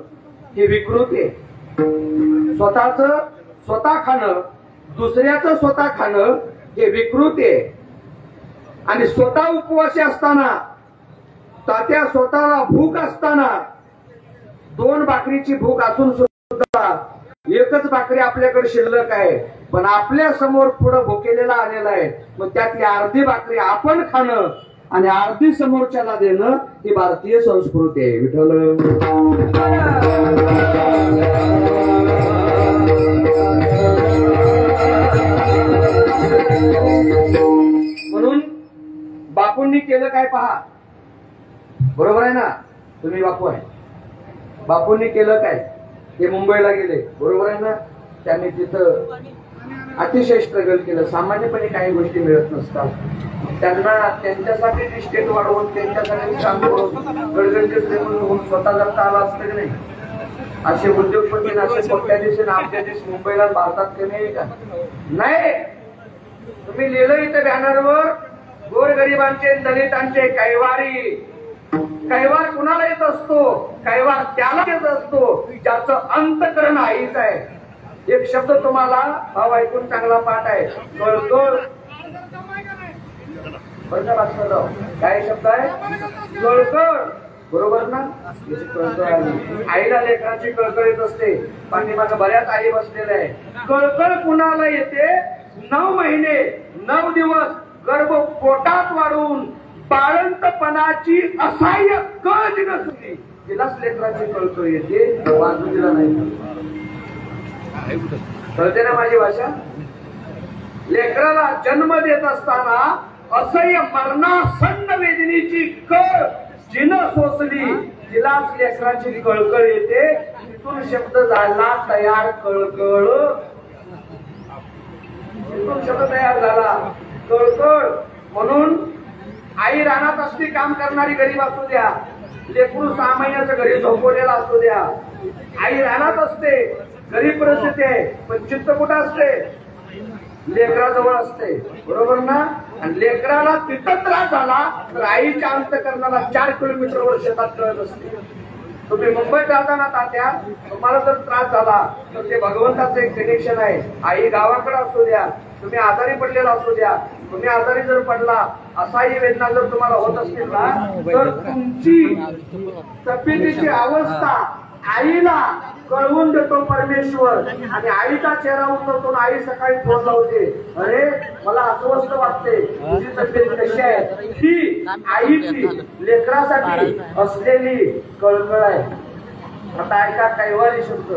ही विकृती आहे. स्वतःच स्वतः खाणं, दुसऱ्याचं स्वतः खाणं हे विकृती आहे. आणि स्वतः उपवासी असताना, तात्या स्वतःला भूक असताना, 2 भाकरीची भूक असून सुद्धा एकच भाकरी आपल्याकडे शिल्लक आहे, पण आपल्या समोर पुढं भुकेलेला आलेला आहे. मग त्यातली अर्धी भाकरी आपण खाणं आणि अर्धी समोरच्याला देणं ही भारतीय संस्कृती आहे. विठ्ठल म्हणून बापूंनी केलं काय पहा, बरोबर आहे ना, तुम्ही बापू आहे, बापूंनी केलं काय, ते मुंबईला गेले, बरोबर आहे ना, त्यांनी तिथं अतिशय स्ट्रगल केलं. सामान्यपणे काही गोष्टी मिळत नसतात, त्यांना त्यांच्यासाठी ती स्टेट वाढवून त्यांच्यासाठी काम करून गडगंज म्हणून स्वतः जगता आला असतं की नाही. असे उद्योगपती असे मोठ्या दिवशी आपल्या देश मुंबईला भारतात कमी का नाही. तुम्ही लिहिलं इथं बॅनरवर, गोरगरिबांचे दलितांचे कैवारी. कैवार कुणाला येत असतो, कैवार त्याला येत असतो ज्याचं अंतकरण आईच आहे. एक शब्द तुम्हाला भाव ऐकून चांगला पाठ आहे, कळकळ. काय शब्द आहे, कळकळ, बरोबर ना. आईला लेकराची कळकळ येत असते, पाठीमागे बऱ्याच आई बसलेल्या आहे. कळकळ कुणाला येते, 9 महिने 9 दिवस गर्भ पोटात वाढून बाळंतपणाची असहाय्य कळ नसली तिलाच लेकराची कळकळ येते, बाजूला नाही. कळते ना माझी भाषा. लेकराला जन्म देत असताना असह्य मरणासन्न वेदनेची कळ जिनं सोसली तिलाच लेकराची कळकळ येते. तिथून शब्द झाला तयार कळकळ, तिथून शब्द तयार झाला कळकळ. म्हणून आई रानात असली काम करणारी गरीब असू द्या, लेकरू 6 महिन्याचं घरी झोपवलेला असू द्या, आई रानात असते, गरीब परिस्थिती आहे, पण चित्त कुठं असते, लेकराजवळ असते, बरोबर ना. आणि लेकराला तिथं त्रास झाला तर आईच्या अंतकरणाला 4 किलोमीटरवर शेतात कळत असते. तुम्ही मुंबईत राहताना तात्या, तुम्हाला जर त्रास झाला तर ते भगवंताचं एक कनेक्शन आहे. आई गावाकडे असू द्या, तुम्ही आजारी पडलेला असू द्या, तुम्ही आजारी जर पडला, असाही वेदना जर तुम्हाला होत असतील ना, तर तुमची तब्येतीची अवस्था आईला कळवून देतो परमेश्वर. आणि आईचा चेहरा उतरतो, आई सकाळी फोन लावते, अरे मला अस्वस्थ वाटते, तुझी तब्येत कशी आहे. ती आईची लेकरासाठी असलेली कळकळ आहे. आता ऐका कैवारी शब्द,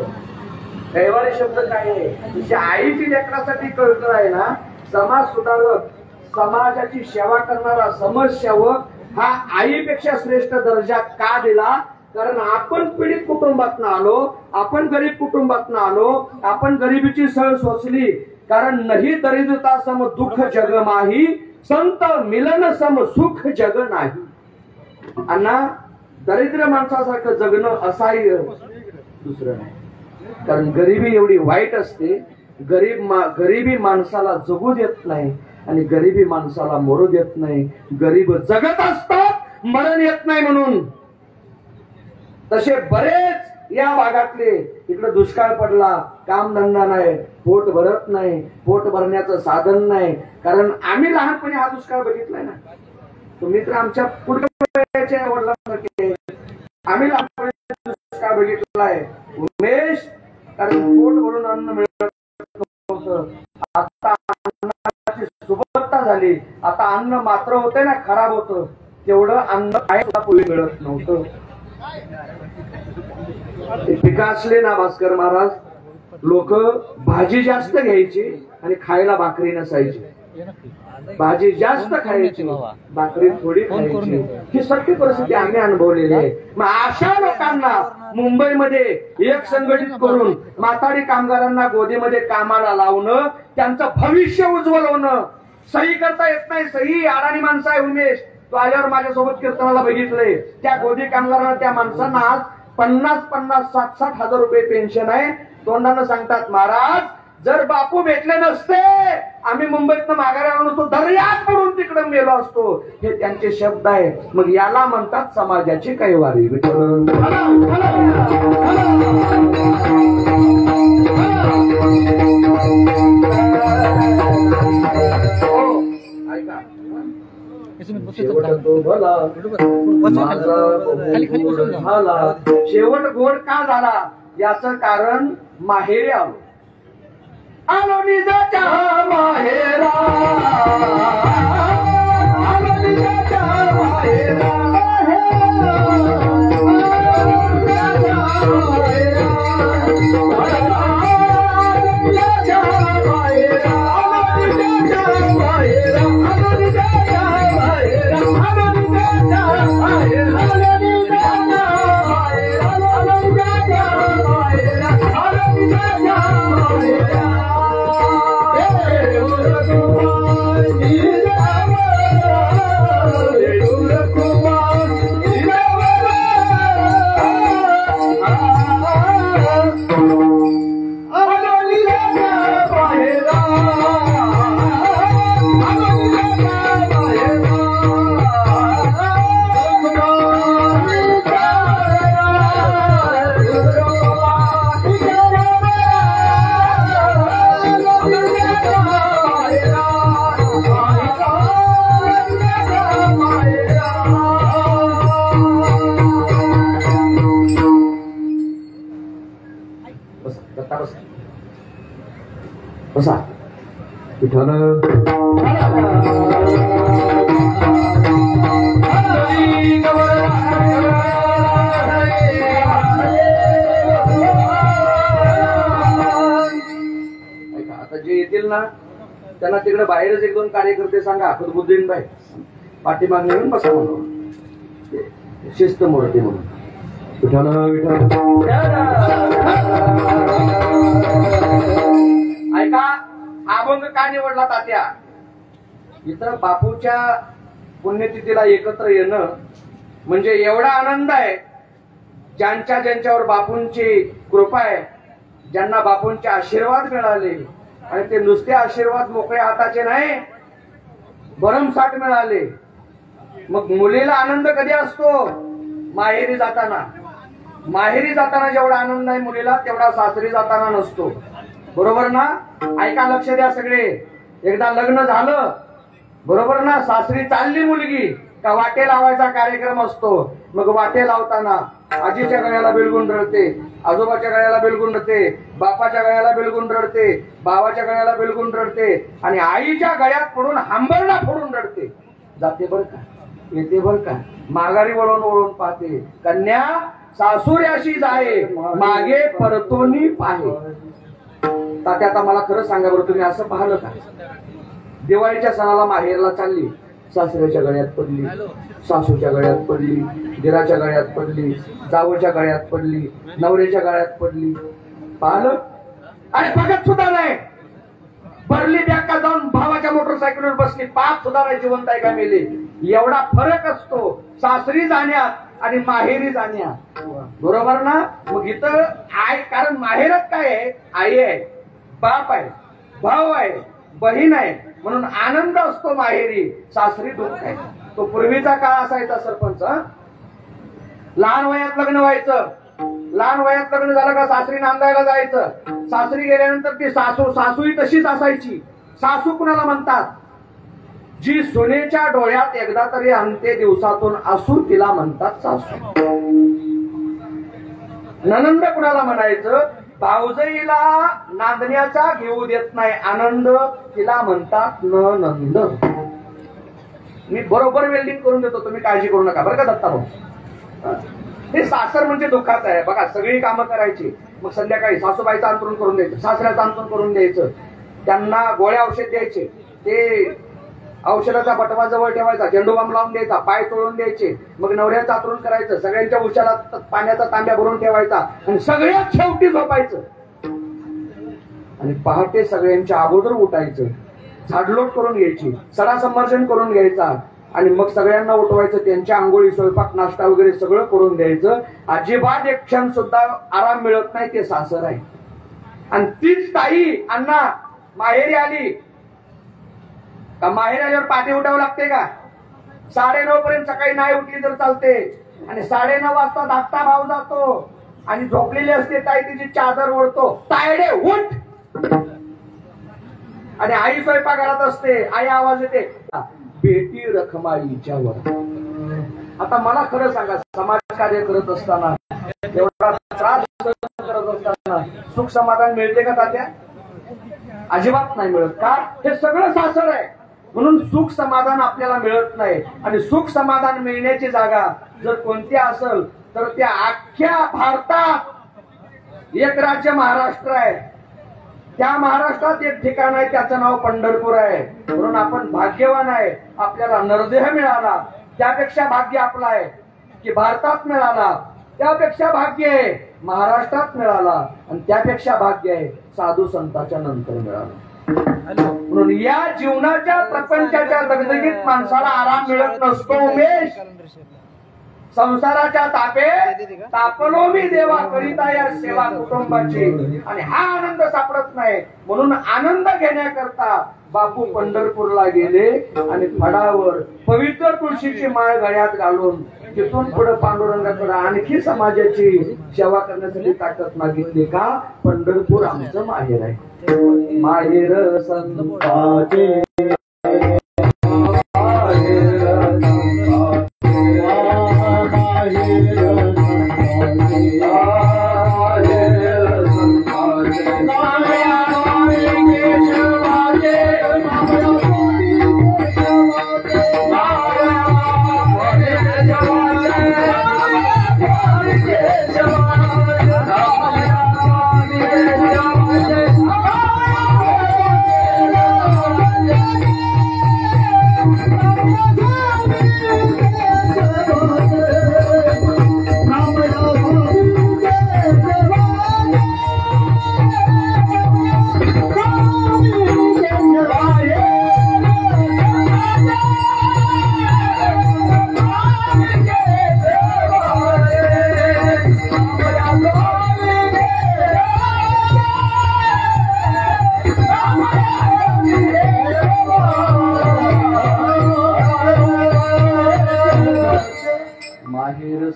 कैवारी शब्द काय आहे, तुझी आईची लेकरासाठी कळकळ आहे ना. समाज सुधारक, समाजाची सेवा करणारा समाजसेवक हा आईपेक्षा श्रेष्ठ दर्जा का दिला, कारण आपण पीडित कुटुंबातून आलो, आपण गरीब कुटुंबातून आलो, आपण गरिबीची सळ सोसली. कारण नाही दरिद्रता सम दुःख जग माही, संत मिलन सम सुख जग नाही. अण्णा, दरिद्र माणसासारखं जगणं असहाय्य दुसरं नाही. कारण गरिबी एवढी वाईट असते, गरिबी माणसाला जगू देत नाही आणि गरिबी माणसाला मरू देत नाही. गरीब जगत असतात, मरण येत नाही म्हणून. तसे बरेच या भागातले, इकडे दुष्काळ पडला, कामधंदा नाही, पोट भरत नाही, पोट भरण्याचं साधन नाही. कारण आम्ही लहानपणी हा दुष्काळ बघितलाय ना. तुम्ही तर आमच्या पुढच्या वडिलांसारखे, आम्ही लहानपणी दुष्काळ बघितलाय उमेश. कारण पोट भरून अन्न मिळत नव्हतं. आता अन्नाची सुबत्ता झाली, आता अन्न मात्र होते ना, खराब होतं, तेवढं अन्न काय पूर्वी मिळत नव्हतं. पिका असले ना भास्कर महाराज, लोक भाजी जास्त घ्यायची आणि खायला भाकरी नसायची. भाजी जास्त खायची, भाकरी थोडी खायची. ही सत्य परिस्थिती आम्ही अनुभवलेली आहे. मग अशा लोकांना मुंबईमध्ये एक संघटित करून माथाडी कामगारांना गोदीमध्ये कामाला लावणं, त्यांचं भविष्य उज्ज्वल होणं. सही करता येत नाही, सही अडाणी माणसं आहे उमेश. तो आल्यावर माझ्यासोबत कीर्तनाला बघितलंय. त्या गोदी कामगारांना, त्या माणसांना आज 50-50, 60-60 हजार रुपये पेन्शन आहे. तोंडानं सांगतात, महाराज जर बापू भेटले नसते, आम्ही मुंबईतनं माघारी आलो नसतो, दर्यात पडून तिकडे मेलो असतो. हे त्यांचे शब्द आहे. मग याला म्हणतात समाजाची कैवारी. ऐका, शेवट तो भला माझा गोड झाला. शेवट गोड का झाला याचं कारण माहेरी आलो निजाच्या माहेरा, आलो निजाच्या माहेरा, निजाच्या माहेरा, बसा विठ्ठल आता जे येतील ना त्यांना तिकडे बाहेरच एक दोन कार्यकर्ते सांगा खुदबुद्दीन बाई पाठीमागे येऊन बसा म्हणून शिस्त मोडते म्हणून विठ्ठल विठ्ठल ऐका अभंग का निवडला तात्या इथं बापूच्या पुण्यतिथीला एकत्र येणं म्हणजे एवढा आनंद आहे ज्यांच्या ज्यांच्यावर बापूंची कृपा आहे ज्यांना बापूंचे आशीर्वाद मिळाले आणि ते नुसते आशीर्वाद मोकळ्या हाताचे नाही भरमसाठ मिळाले मग मुलीला आनंद कधी असतो माहेरी जाताना जेवढा आनंद आहे मुलीला तेवढा सासरी जाताना नसतो बरोबर ना ऐका लक्ष द्या सगळे एकदा लग्न झालं बरोबर ना सासरी चालली मुलगी का वाटे लावायचा कार्यक्रम असतो मग वाटे लावताना आजीच्या गळ्याला बिलगुन रडते आजोबाच्या गळ्याला बिलगुन रडते बापाच्या गळ्याला बिलगुन रडते भावाच्या गळ्याला बिलगुन रडते आणि आईच्या गळ्यात पडून हांबरला फोडून रडते जाते बर का येते बर का माघारी वळून वळून पाहते कन्या सासुऱ्याशी जाये मागे परतोनी पाहे तात्या आता मला खरं सांगा बरं तुम्ही असं पाहिलं का दिवाळीच्या सणाला माहेरला चालली सासऱ्याच्या गळ्यात पडली सासूच्या गळ्यात पडली दिराच्या गळ्यात पडली जावच्या गळ्यात पडली नवऱ्याच्या गळ्यात पडली पाहिलं आणि बघत सुद्धा नाही भरली बॅग का जाऊन भावाच्या मोटरसायकलवर बसली पाच सुद्धा नाही जिवंत आहे का मेले एवढा फरक असतो सासरी जाण्यात आणि माहेरी जाण्यात बरोबर ना मग इथं आई कारण माहेरात काय आहे आई आहे बाप आहे भाऊ आहे बहीण आहे म्हणून आनंद असतो माहेरी सासरी दुःख आहे तो पूर्वीचा काळ असायचा सरपंच लहान वयात लग्न व्हायचं लहान वयात लग्न झालं का सासरी नांदायला जायचं सासरी गेल्यानंतर ती सासूही तशीच असायची सासू कुणाला म्हणतात जी सुनेच्या डोळ्यात एकदा तरी अंत्य दिवसातून असू तिला म्हणतात सासू ननंद कुणाला म्हणायचं भाऊजाईला नांदण्याचा घेऊ देत नाही आनंद तिला म्हणतात ननंद मी बरोबर वेल्डिंग करून देतो तुम्ही काळजी करू नका बरं का दत्ता भाऊ हे सासर म्हणजे दुःखाचं आहे बघा सगळी कामं करायची मग संध्याकाळी सासूबाईचं अंतरून करून द्यायचं सासऱ्याचं अंतरून करून द्यायचं त्यांना गोळ्या औषध द्यायचे ते औषधाचा बटवा जवळ ठेवायचा झेंडू बाम लावून द्यायचा पाय चोळून द्यायचे मग नवऱ्याचं आतरून करायचं सगळ्यांच्या उशाला पाण्याचा तांब्या भरून ठेवायचा आणि सगळ्यात शेवटी झोपायचं आणि पहाटे सगळ्यांच्या अगोदर उठायचं झाडलोट करून घ्यायची सडा संमर्शन करून घ्यायचा आणि मग सगळ्यांना उठवायचं त्यांच्या आंघोळी स्वयंपाक नाश्ता वगैरे सगळं करून द्यायचं अजिबात एक क्षण सुद्धा आराम मिळत नाही ते सासर आहे आणि तीच ताई अण्णा माहेरी आली का माहेर आल्यावर पाठी उठावं लागते का 9:30 पर्यंत सकाळी नाही उठली तर चालते आणि 9:30 वाजता धाकटा भाव जातो आणि झोपलेली असते ताई तिची चादर ओढतो तायडे उठ आणि आई स्वयंपाकघरात असते आई आवाज येते बेटी रखमाईच्या वर आता मला खरं सांगा समाज कार्य करत असताना एवढा त्रास करत असताना सुख समाधान मिळते का तात्या अजिबात नाही मिळत का हे सगळं सासर आहे म्हणून सुख समाधान आपल्याला मिळत नाही आणि सुख समाधान मिळण्याची जागा जर कोणती असेल तर त्या अख्ख्या भारतात एक राज्य महाराष्ट्र आहे त्या महाराष्ट्रात एक ठिकाण आहे त्याचं नाव पंढरपूर आहे म्हणून आपण भाग्यवान आहे आपल्याला नरदेह मिळाला त्यापेक्षा भाग्य आपलं आहे की भारतात मिळाला त्यापेक्षा भाग्य आहे महाराष्ट्रात मिळाला आणि त्यापेक्षा भाग्य आहे साधू संतांच्या नंतर मिळाला म्हणून या जीवनाच्या प्रपंचाच्या दगदगीत माणसाला आराम मिळत नसतो उमेश. संसाराच्या तापलो मी देवा करिता या सेवा कुटुंबाची, आणि हा आनंद सापडत नाही. म्हणून आनंद घेण्याकरता बापू पंढरपूरला गेले आणि फडावर पवित्र तुळशीची माळ गळ्यात घालून तिथून पुढे पांडुरंगाकडे आणखी समाजाची सेवा करण्यासाठी ताकद मागितली. का? पंढरपूर आमचं माहेर आहे. माहेर संताचे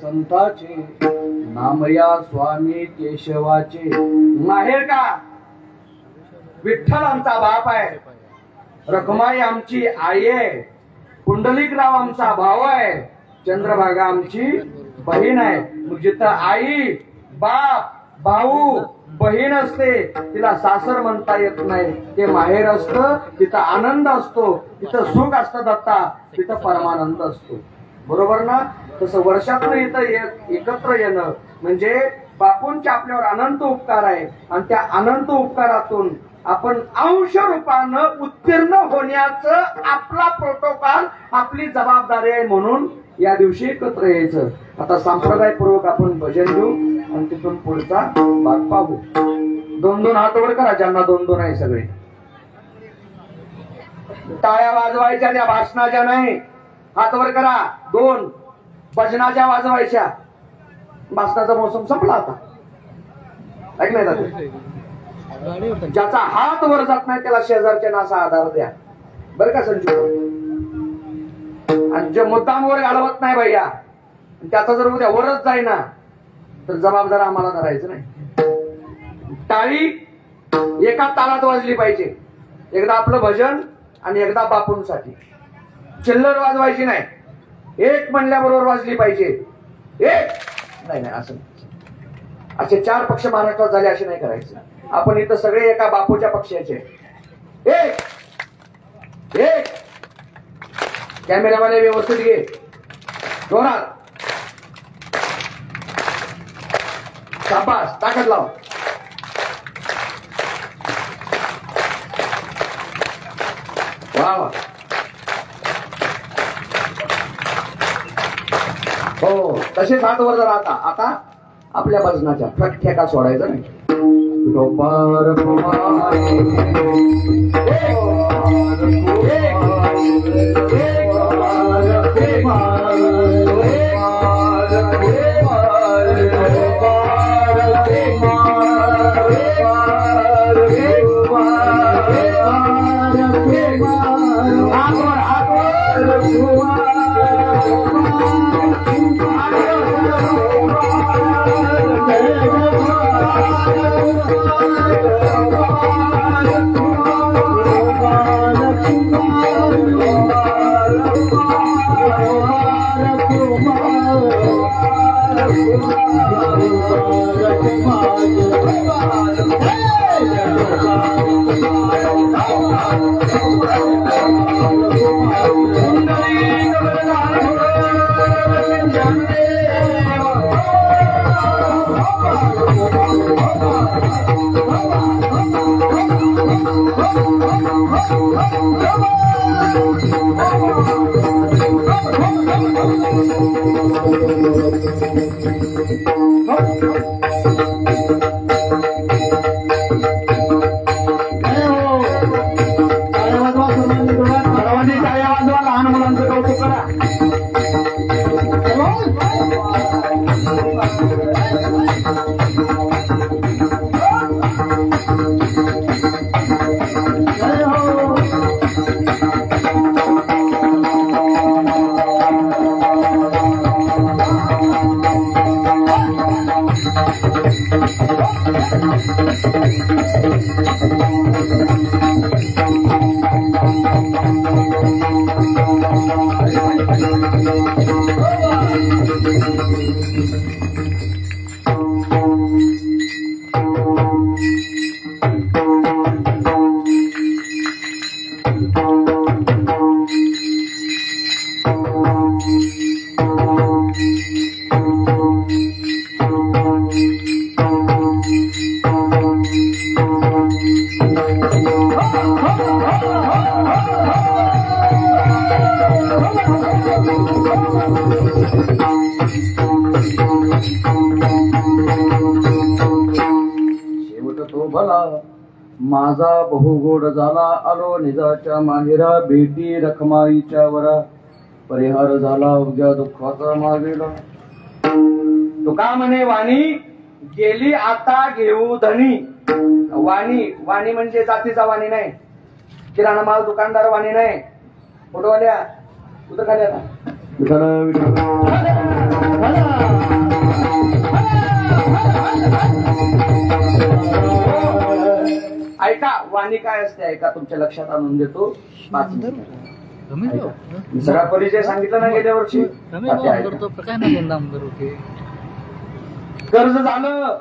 संताचे नामया स्वामी केशवाचे. माहेर का? विठ्ठल आमचा बाप आहे, रखमाई आमची आई आहे, पुंडलिकराव आमचा भाऊ आहे, चंद्रभागा आमची बहीण आहे. मग जिथं आई बाप भाऊ बहीण असते तिला सासर म्हणता येत नाही, ते माहेर असतं. तिथं आनंद असतो, तिथं सुख असतं दत्ता, तिथं परमानंद असतो. बरोबर ना? तसं वर्षातून इथं एकत्र येणं म्हणजे बापूंच्या आपल्यावर अनंत उपकार आहे, आणि त्या अनंत उपकारातून आपण अंश रूपानं उत्तीर्ण होण्याचं आपला प्रोटोकॉल, आपली जबाबदारी आहे. म्हणून या दिवशी एकत्र यायचं. आता संप्रदायपूर्वक आपण भजन घेऊ आणि तिथून पुढचा भाग पाहू. 2-2 हात वर करा, ज्यांना 2-2 आहे सगळे. टाळ्या वाजवायच्या त्या भाषणाच्या नाही, हात वर करा. 2 भजनाच्या वाजवायच्या. भाषणाचा मोसम संपला आता, ऐकलंय ना? ज्याचा हात वर जात नाही त्याला शेजारच्या नासा आधार द्या, बरं का संजू. आणि जे मुद्दाम वर घालवत नाही भैया, त्याचा जर उद्या वरच जाईना तर जबाबदार आम्हाला धरायचं नाही. टाळी एका तालात वाजली पाहिजे, एकदा आपलं भजन आणि एकदा बापूंसाठी. चिल्लर वाजवायची नाही, एक म्हणल्याबरोबर वाजली पाहिजे. एक नाही नाही असं असे 4 पक्ष महाराष्ट्रात झाले असे नाही करायचे. आपण इथं सगळे एका बापूच्या पक्षाचे. एक एक कॅमेरावाले व्यवस्थित घे, जोरात, शाबास, ताकद लाव. वा वा. हो तसेच हात वर राहता. आता आपल्या भजनाच्या ठेका सोडायचा नाही. Oh, माझा बहुगोड झाला आलो निजाच्या माहेरा भेटी रखमाईच्या वरा परिहार झाला उद्या दुःखाचा मागेला. तुका म्हणे वाणी गेली आता घेऊ धनी. वाणी वाणी म्हणजे जातीचा वाणी नाही, किराणा माल दुकानदार वाणी नाही. फोटोवाल्या उतर खाली आता ऐका वाणी काय असते ऐका, तुमच्या लक्षात आणून देतो. सगळा परिचय सांगितला ना गेल्या वर्षी. कर्ज झालं,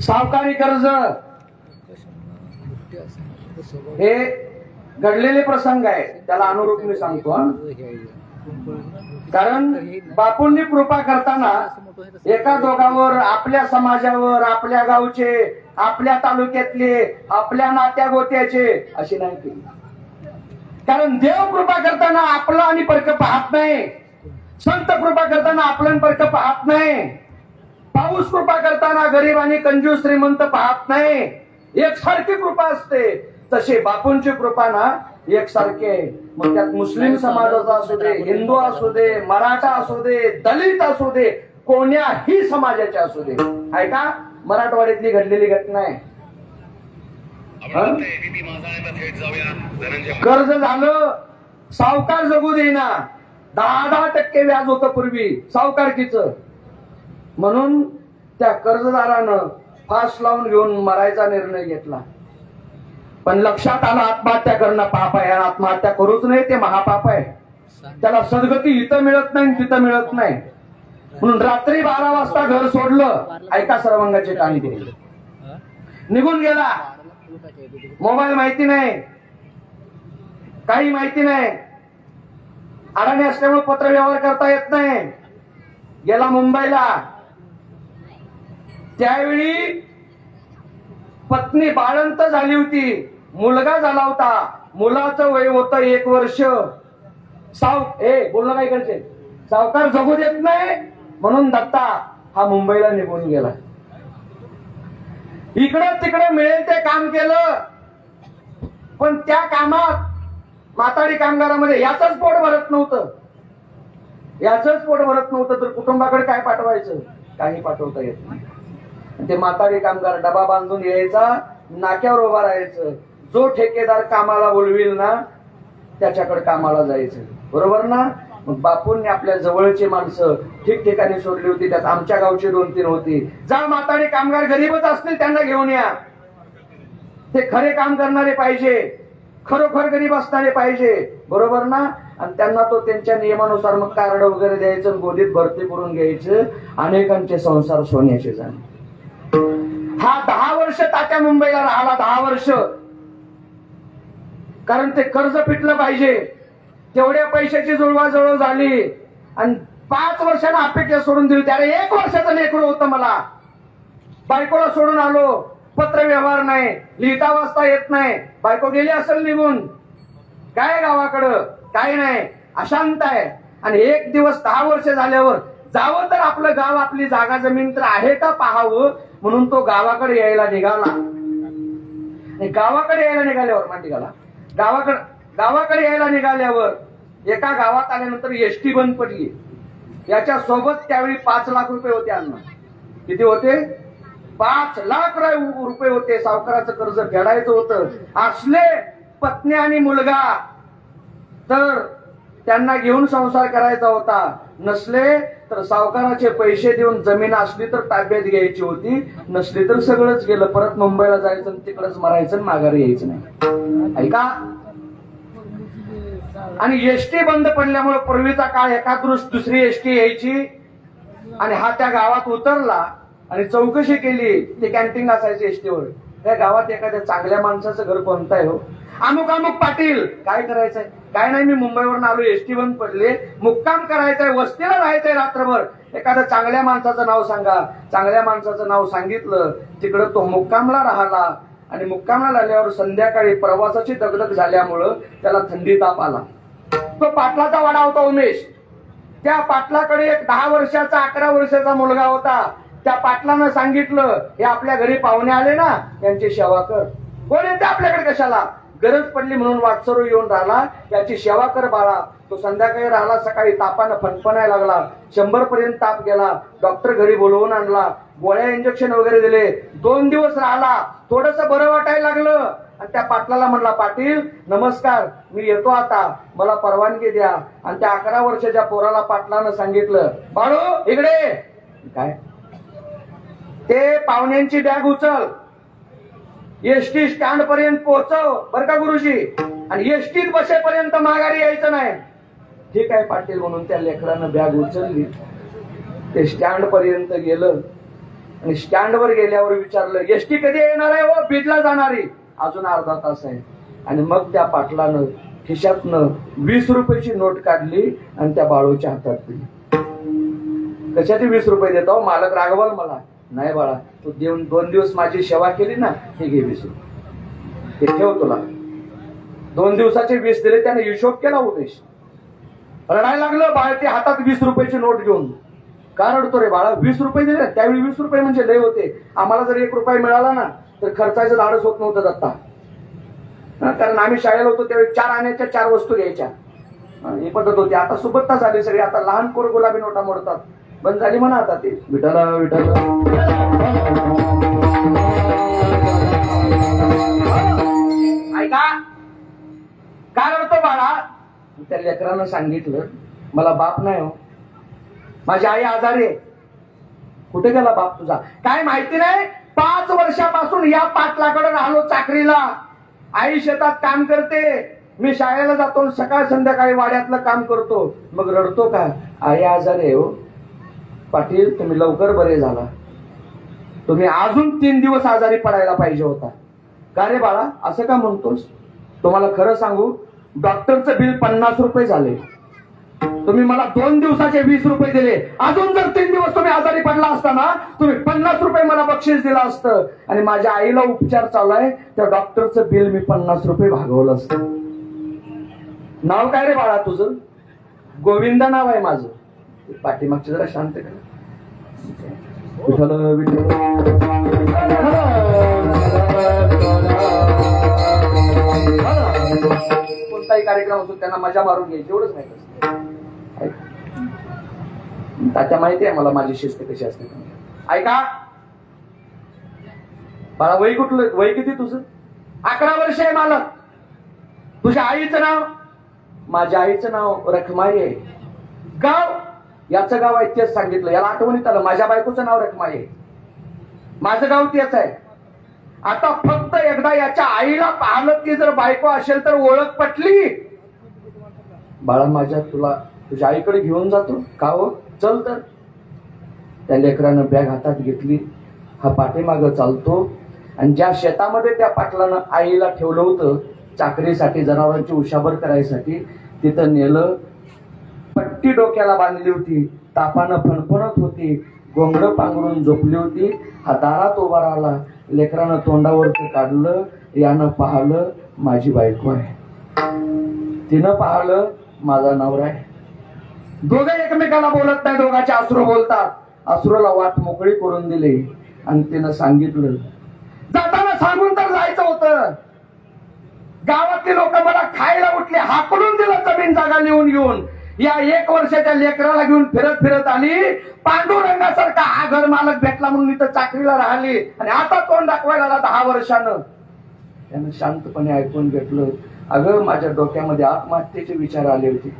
सावकारी कर्ज, हे घडलेले प्रसंग आहे, त्याला अनुरूप मी सांगतो. कारण बापूंनी कृपा करताना एका दोघावर, आपल्या समाजावर, आपल्या गावचे, आपल्या तालुक्यातले, आपल्या नात्या गोत्याचे अशी नाही केली. कारण देव कृपा करताना आपलं आणि परक पाहत नाही, संत कृपा करताना आपलं आणि परक पाहत नाही, पाऊस कृपा करताना गरीब आणि कंजूस श्रीमंत पाहत नाही, एकसारखी कृपा असते. तसे बापूंची कृपा ना एकसारखे. मग त्यात मुस्लिम समाजाचा असू दे, हिंदू असू दे, मराठा असू दे, दलित असू दे, कोण्याही समाजाचे असू दे. ऐका मराठवाड्यातली घडलेली घटना आहे. कर्ज झालं, सावकार जगू देना. 10% व्याज होतं पूर्वी सावकारकीचं. म्हणून त्या कर्जदारानं फास लावून घेऊन मरायचा निर्णय घेतला. पण लक्षात आलं आत्महत्या करणं पाप आहे, आत्महत्या करूच नाही, ते महापाप आहे. त्याला सद्गती इथं मिळत नाही, तिथं मिळत नाही. म्हणून रात्री 12 वाजता घर सोडलं. ऐका सर्वांगाची कहाणी दिली. निघून गेला. मोबाईल माहिती नाही, काही माहिती नाही, अडाणी असल्यामुळे पत्र व्यवहार करता येत नाही. गेला मुंबईला. त्यावेळी पत्नी बाळंत झाली होती, मुलगा झाला होता. मुलाचं वय होतं 1 वर्ष. बोलणं काय करते, सावकार जगू देत नाही म्हणून दत्ता हा मुंबईला निघून गेला. इकडं तिकडे मिळेल ते काम केलं, पण त्या कामात माताडी कामगारामध्ये याचंच पोट भरत नव्हतं. याचंच पोट भरत नव्हतं तर कुटुंबाकडे काय पाठवायचं, काही पाठवता येत नाही. ते माताडी कामगार डबा बांधून यायचा, नाक्यावर उभा राहायचं. जो ठेकेदार कामाला बोलविल ना त्याच्याकडे कामाला जायचं. बरोबर ना. मग बापूंनी आपल्या जवळची माणसं ठिकठिकाणी सोडली होती. त्यात आमच्या गावची 2-3 होती. जा माताडी कामगार गरीबच असतील त्यांना घेऊन या. ते खरे काम करणारे पाहिजे, खरोखर गरीब असणारे पाहिजे. बरोबर ना. आणि त्यांना तो त्यांच्या नियमानुसार मग कार्ड वगैरे द्यायचं, गोदीत भरती करून घ्यायचं. अनेकांचे संसार सोन्याचे झाले. हा 10 वर्ष तात्या मुंबईला राहिला. 10 वर्ष. कारण ते कर्ज फिटलं पाहिजे, तेवढ्या पैशाची जुळवाजुळव झाली. आणि 5 वर्षांना अपेक्षा सोडून दिली. त्याला 1 वर्षाचं लेकरू होतं. मला बायकोला सोडून आलो, पत्र व्यवहार नाही, लिहिता वाचता येत नाही. बायको गेली असेल निघून, काय गावाकडं काय नाही, अशांत आहे. आणि एक दिवस 10 वर्ष झाल्यावर जावं तर आपलं गाव, आपली जागा जमीन तर आहे का पाहावं म्हणून तो गावाकडे यायला निघाला. गावाकडे यायला निघाल्यावर गावाकडे यायला निघाल्यावर एका गावात आल्यानंतर एसटी बंद पडली. याच्या सोबत त्यावेळी 5 लाख रुपये होते. अण्णा किती होते? 5 लाख रुपये होते. सावकाराचं कर्ज फेडायचं होतं. असले पत्नी आणि मुलगा तर त्यांना घेऊन संसार करायचा होता. नसले तर सावकाराचे पैसे देऊन जमीन असली तर ताब्यात घ्यायची होती, नसली तर सगळंच गेलं. परत मुंबईला जायचं, तिकडच मरायचं, माघारी यायचं नाही. ऐका. आणि एसटी बंद पडल्यामुळे पूर्वीचा काळ एकादृश दुसरी एसटी यायची आणि हा त्या गावात उतरला आणि चौकशी केली. ते कॅन्टीन असायचे एसटीवर. त्या गावात एखाद्या चांगल्या माणसाचं घर कोणतं आहे हो? अमुक अमुक पाटील. काय करायचंय? काय नाही, मी मुंबईवरून आलो, एसटी बंद पडले, मुक्काम करायचंय, वस्तीला राहायचंय रात्रभर. एखाद्या चांगल्या माणसाचं नाव सांगा. चांगल्या माणसाचं नाव सांगितलं. तिकडं तो मुक्कामला राहिला आणि मुक्कामला आल्यावर संध्याकाळी प्रवासाची दगदग झाल्यामुळं त्याला थंडी ताप आला. तो पाटलाचा वाडा होता उमेश. त्या पाटलाकडे एक 10 वर्षाचा 11 वर्षाचा मुलगा होता. त्या पाटलानं सांगितलं, हे आपल्या घरी पाहुणे आले ना, त्यांची सेवा कर. कोण येते आपल्याकडे कशाला? गरज पडली म्हणून वाटसरू येऊन राहिला, याची सेवा कर बाळा. तो संध्याकाळी राहिला, सकाळी तापानं फणफणायला लागला. 100 पर्यंत ताप गेला. डॉक्टर घरी बोलवून आणला, गोळ्या इंजेक्शन वगैरे दिले. 2 दिवस राहिला, थोडस बरं वाटायला लागलं आणि त्या पाटलाला म्हणला, पाटील नमस्कार, मी येतो आता, मला परवानगी द्या. आणि त्या 11 वर्षाच्या पोराला पाटलानं सांगितलं, बाळू इकडे. काय? ते पाहुण्यांची बॅग उचल, एसटी स्टँड पर्यंत पोहोचव बर का गुरुजी, आणि एसटीत बसेपर्यंत माघारी यायचं नाही. ठीक आहे पाटील म्हणून त्या लेकरानं बॅग उचलली. ते स्टँड पर्यंत गेलं आणि स्टँडवर गेल्यावर विचारलं, एसटी कधी येणार आहे हो? बीडला जाणारी. अजून अर्धा तास आहे. आणि मग त्या पाटलानं खिशातनं 20 रुपयाची नोट काढली आणि त्या बाळूच्या हातात दिली. कशाचे 20 रुपये देतो? मालक रागवल मला. नाही बाळा, तू 2 दिवस माझी सेवा केली ना, हे घे 20 रुपये, हे ठेव तुला. 2 दिवसाचे 20 दिले. त्याने हिशोब केला. उमेश रडायला लागलं. बाळ ते हातात 20 रुपयाची नोट घेऊन. का रडतो रे बाळा? 20 रुपये दिले. त्यावेळी 20 रुपये म्हणजे लय होते. आम्हाला जर 1 रुपया मिळाला ना तर खर्चायचं धाडस होत नव्हतं दत्ता. कारण आम्ही शाळेला होतो त्यावेळी 4 आण्याच्या 4 वस्तू घ्यायच्या. ही पद्धत होती. आता सुबत्ता झाली सगळी. आता लहान पोर गुलाबी नोटा मोडतात. बंद झाली म्हणा आता ते. विठाला विठाला ऐका. काय रडतो बाळा? त्या लेकरानं सांगितलं, मला बाप नाही हो, माझी आई आजारी आहे. कुठे गेला बाप तुझा? काय माहिती नाही. 5 वर्षापासून या पाटलाकडे राहिलो चाकरीला. आई शेतात काम करते, मी शाळेला जातो, सकाळ संध्याकाळी वाड्यातलं काम करतो. मग रडतो का? आई आजारी आहे हो. पाटील तुम्ही लवकर बरे झाला, तुम्ही अजून 3 दिवस आजारी पडायला पाहिजे होता. का रे बाळा असं का म्हणतोस? तुम्हाला खरं सांगू, डॉक्टरचं बिल 50 रुपये झाले. तुम्ही मला 2 दिवसाचे 20 रुपये दिले. अजून जर 3 दिवस तुम्ही आजारी पडला असता ना, तुम्ही 50 रुपये मला बक्षीस दिलं असतं. आणि माझ्या आईला उपचार चालू आहे, त्या डॉक्टरचं बिल मी 50 रुपये भागवलं असतं. नाव काय रे बाळा तुझं? गोविंदा नाव आहे माझं. पाठीमागचे जरा शांत करा. विठ्ठल विठ्ठल. कोणताही कार्यक्रम असतो त्यांना मजा मारून घ्यायची, एवढंच नाही. तात्या माहिती आहे मला माझी शिस्त कशी असते. ऐका बाळा, वय कुठलं? वय किती तुझं? 11 वर्ष आहे मालक. तुझ्या आईचं नाव? माझ्या आईचं नाव रखमाई आहे. गाव? याचं गाव आहे तेच सांगितलं. याला आठवणीत आलं, माझ्या बायकोचं नाव रखमाई आहे, माझं गाव तेच आहे. आता फक्त एकदा याच्या आईला पाहिलं की जर बायको असेल तर ओळख पटली. बाळा माझ्या तुला तुझ्या आईकडे घेऊन जातो. का हो? चल तर. त्या लेकरानं बॅग हातात घेतली. हा पाठीमागं चालतो आणि ज्या शेतामध्ये त्या पाटलानं आईला ठेवलं होतं चाकरीसाठी, जनावरांची उशाभर करायसाठी, तिथं नेलं. पट्टी डोक्याला बांधली होती, तापानं फणफणत होती, गोंगडं पांघरून झोपली होती. हा दारात उभा राहिला. लेकरानं तोंडावरती काढलं. यानं पाहिलं माझी बायको आहे, तिनं पाहिलं माझा नवरा आहे. दोघे एकमेकाला बोलत नाही, दोघांचे अश्रू बोलतात. अश्रूला वाट मोकळी करून दिली आणि तिनं सांगितलं, जाताना सांगून तर जायचं होतं. गावातली लोक मला खायला उठले, हाकलून दिलं जमीन जाईन जागा लिहून घेऊन या 1 वर्षाच्या लेकराला घेऊन फिरत फिरत आली. पांडुरंगासारखा हा घर मालक भेटला म्हणून इथं चाकरीला राहिली आणि आता तोंड दाखवायला आला 10 वर्षानं. त्यानं शांतपणे ऐकून घेतलं. अगं माझ्या डोक्यामध्ये आत्महत्येचे विचार आले होते.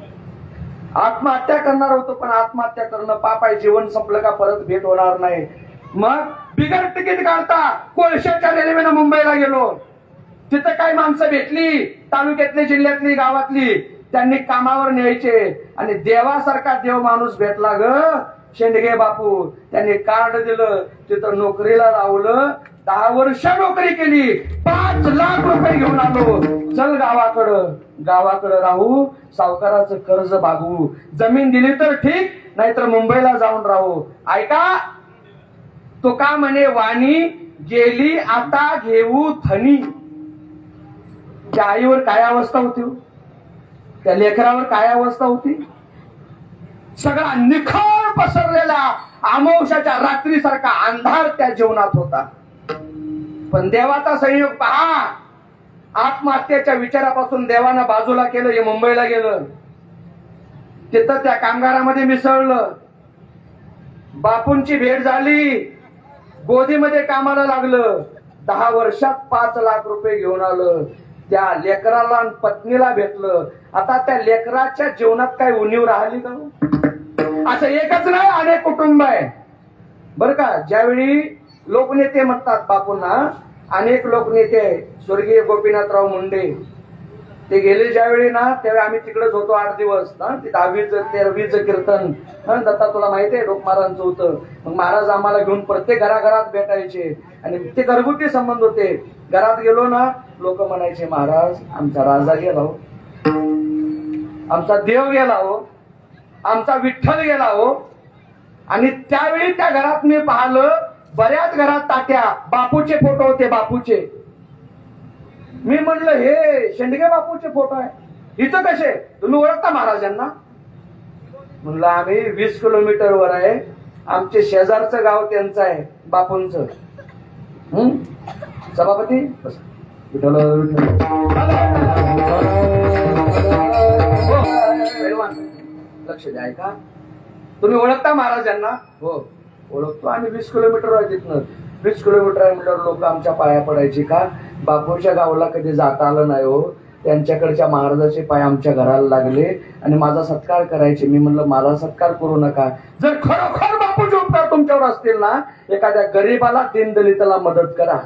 आत्महत्या करणार होतो पण आत्महत्या करणं पाप आहे. जीवन संपलं का परत भेट होणार नाही. मग बिगर तिकीट काढता कोळशाच्या रेल्वेनं मुंबईला गेलो. तिथं काही माणसं भेटली तालुक्यातली जिल्ह्यातली गावातली त्यांनी कामावर न्यायचे आणि देवासारखा देव माणूस भेटला ग शेंडगे बापू. त्यांनी कार्ड दिलं तिथं नोकरीला लावलं. 10 वर्ष नोकरी केली. 5 लाख रुपये घेऊन आलो. चल गावाकडं राहू सावकाराचं कर्ज भागवू. जमीन दिली तर ठीक नाहीतर मुंबईला जाऊन राहू. ऐका तो का म्हणे वाणी गेली आता घेऊ धनी. त्या आईवर काय अवस्था होती, त्या लेकरावर काय अवस्था होती. सगळा निखळ पसरलेला अमावस्याच्या रात्रीसारखा अंधार त्या जीवनात होता. पण देवाचा संयोग पहा. आत्महत्येच्या विचारापासून देवानं बाजूला केलं. हे मुंबईला गेलं. तिथं त्या कामगारामध्ये मिसळलं. बापूंची भेट झाली. गोदीमध्ये कामाला लागलं. 10 वर्षात 5 लाख रुपये घेऊन आलं. त्या लेकराला आणि पत्नीला भेटलं. आता त्या लेकराच्या जीवनात काय उणीव राहिली का. असं एकच नाही अनेक कुटुंब आहे बर का. ज्यावेळी लोकनेते म्हणतात बापूंना अनेक लोकनेते स्वर्गीय गोपीनाथराव मुंडे ते गेले ज्यावेळी ना त्यावेळी आम्ही तिकडेच होतो 8 दिवस ना. ते 10वीचं 13वीचं कीर्तन दत्ता तुला माहिती आहे लोकमारांचं होतं. मग महाराज आम्हाला घेऊन प्रत्येक घराघरात भेटायचे आणि ते घरगुती संबंध होते. घरात गेलो ना लोक म्हणायचे महाराज आमचा राजा गेला हो, आमचा देव गेला हो, आमचा विठ्ठल गेला हो. आणि त्यावेळी त्या घरात मी पाहिलं बऱ्याच घरात ताट्या बापूचे फोटो होते. बापूचे मी म्हणलं हे शेंडगे बापूचे फोटो आहे इथं कसे. तुम्ही ओळखता महाराजांना. म्हणलं आम्ही 20 किलोमीटरवर आहे. आमचे शेजारचं गाव त्यांचं आहे बापूंचं. सभापती विठ्ठल लक्ष द्या. ऐका तुम्ही ओळखता महाराजांना. हो ओळखतो. आम्ही 20 किलोमीटर आहे तिथनं. 20 किलोमीटर आहे म्हटल्यावर लोक आमच्या पाया पडायची का. बापूच्या गावाला कधी जाता आलं नाही हो. त्यांच्याकडच्या महाराजाचे पाय आमच्या घराला लागले आणि माझा सत्कार करायचे. मी म्हणलं माझा सत्कार करू नका. जर खरोखर बापूचे उपकार तुमच्यावर असतील ना एखाद्या गरीबाला दीनदलिताला मदत करा.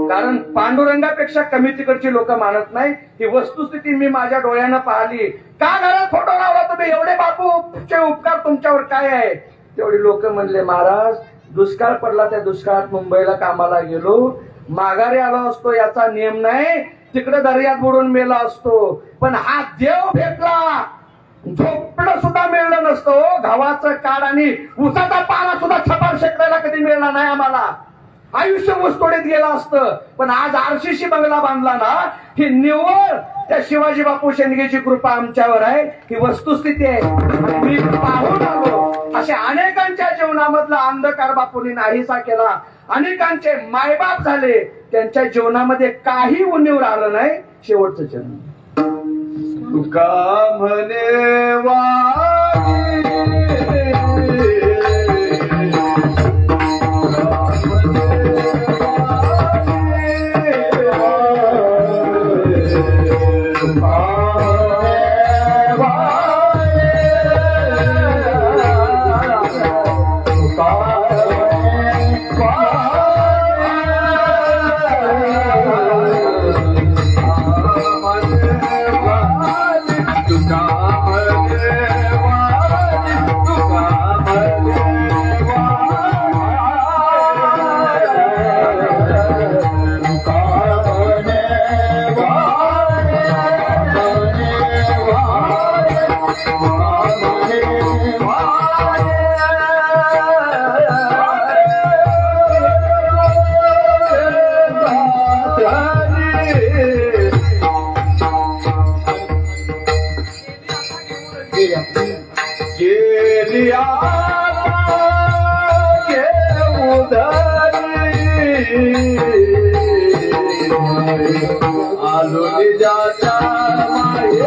कारण पांडुरंगापेक्षा कमी तिकडची लोक मानत नाही. ही वस्तुस्थिती मी माझ्या डोळ्यानं पाहिली. का घरात फोटो लावला तुम्ही एवढे बापूचे उपकार तुमच्यावर काय आहे. तेवढी लोक म्हणले महाराज दुष्काळ पडला त्या दुष्काळात मुंबईला कामाला गेलो. माघारी आलो असतो याचा नियम नाही. तिकडे दर्यात बुडून मेला असतो. पण हा देव भेटला. झोपडं सुद्धा मिळलं नसतं. गव्हाचं काढ आणि उसाचा पाला सुद्धा छपार शेकडायला कधी मिळणार नाही आम्हाला. आयुष्य मुस्तोडीत गेलं असतं. पण आज RCC बंगला बांधला ना ही निव्वळ त्या शिवाजी बापू शेंडगेची कृपा आमच्यावर आहे. ही वस्तुस्थिती आहे. मी पाहून आलो अशा अनेकांच्या जीवनामधला अंधकार बापूंनी नाहीसा केला. अनेकांचे मायबाप झाले. त्यांच्या जीवनामध्ये काही उणीव राहिलं नाही. शेवटचं चरण तुका म्हणे वाणी आलो निजाच्या माये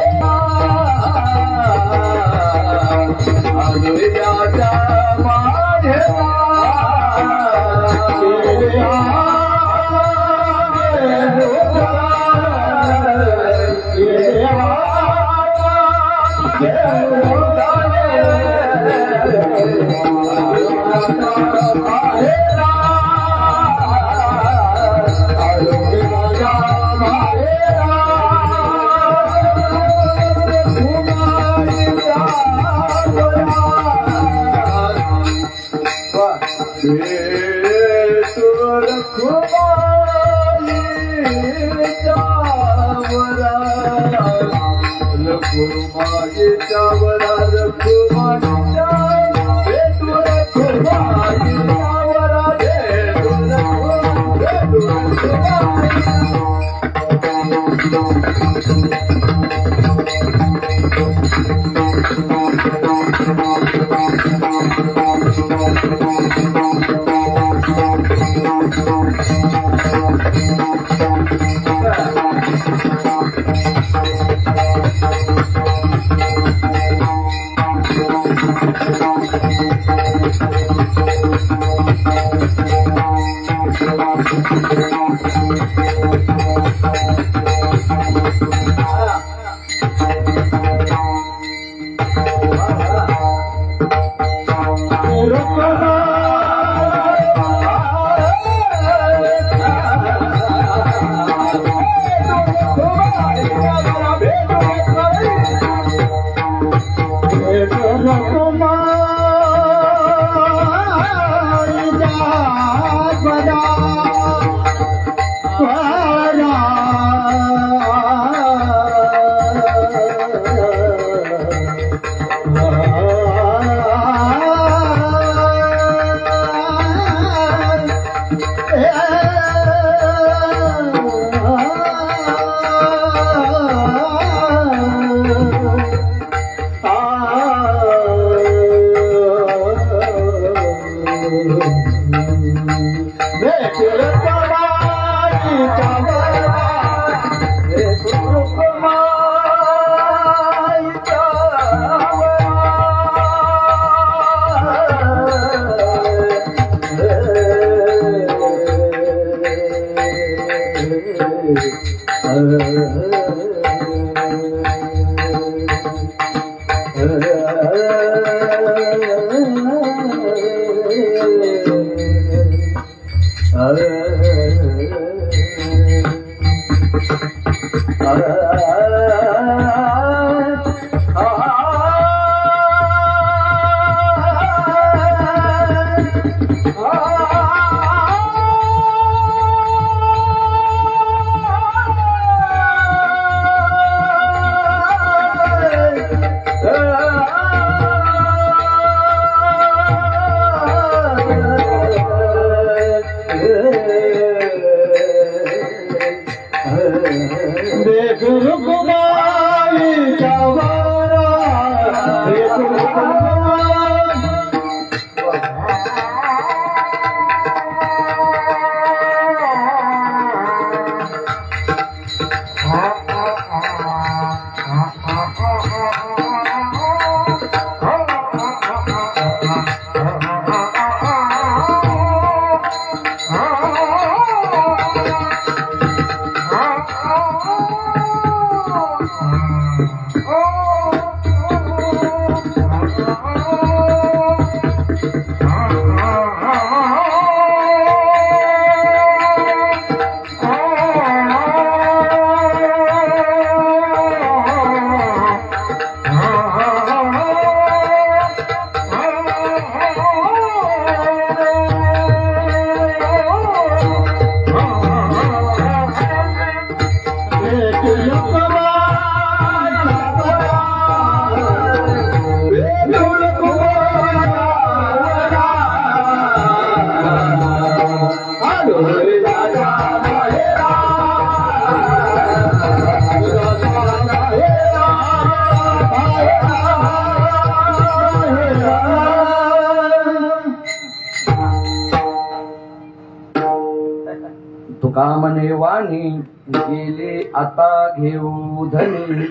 तुका म्हणे वाणी गेले आता घेऊ धनी.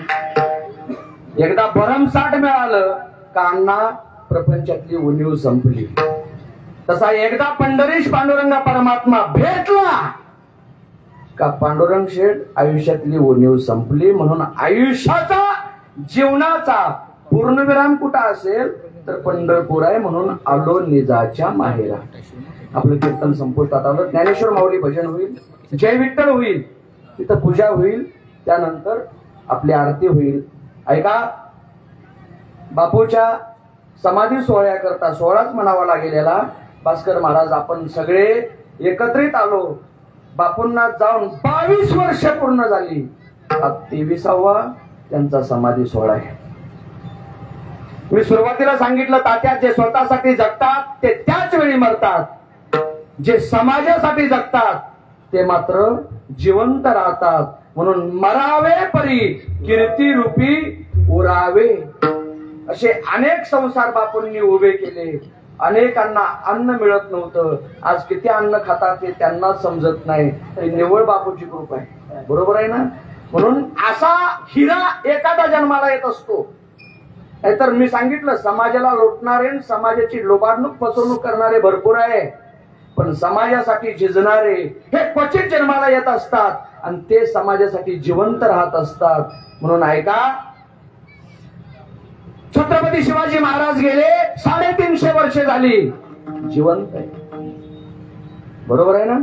एकदा भरमसाठ मिळालं कान्हा प्रपंचातली उणीव संपली. तसा एकदा पंढरीश पांडुरंगा परमात्मा भेटला का पांडुरंग शेठ आयुष्यातली उणीव संपली. म्हणून आयुष्याचा जीवनाचा पूर्णविराम कुठं असेल तर पंढरपूर आहे. म्हणून आलो निजाच्या माहेरा. आपलं कीर्तन संपुष्टात आलं. ज्ञानेश्वर माऊली भजन होईल, जय विठ्ठल होईल, तिथं पूजा होईल, त्यानंतर आपली आरती होईल. ऐका, बापूच्या समाधी सोहळ्याकरता सोहळाच म्हणावा लागलेला. भास्कर महाराज आपण सगळे एकत्रित आलो. बापूंना जाऊन 22 वर्ष पूर्ण झाली. हा 23वा त्यांचा समाधी सोहळा आहे. मी सुरुवातीला सांगितलं, तात्या जे स्वतःसाठी जगतात ते त्याच वेळी मरतात, जे समाजासाठी जगतात ते मात्र जिवंत राहतात. म्हणून मरावे परी कीर्ती रूपी उरावे. असे अनेक संसार बापूंनी उभे केले. अनेकांना अन्न मिळत नव्हतं. आज किती अन्न खातात ते त्यांनाच समजत नाही. तरी निव्वळ बापूची कृपा आहे. बरोबर आहे ना. म्हणून असा हिरा एखादा जन्माला येत असतो. नाहीतर मी सांगितलं, समाजाला लुटणारे, समाजाची लोबाडणूक फसवणूक करणारे भरपूर आहे, पण समाजासाठी झिजणारे हे क्वचित जन्माला येत असतात आणि ते समाजासाठी जिवंत राहत असतात. म्हणून ऐका, छत्रपती शिवाजी महाराज गेले 350 वर्ष झाली, जिवंत आहे. बरोबर आहे ना.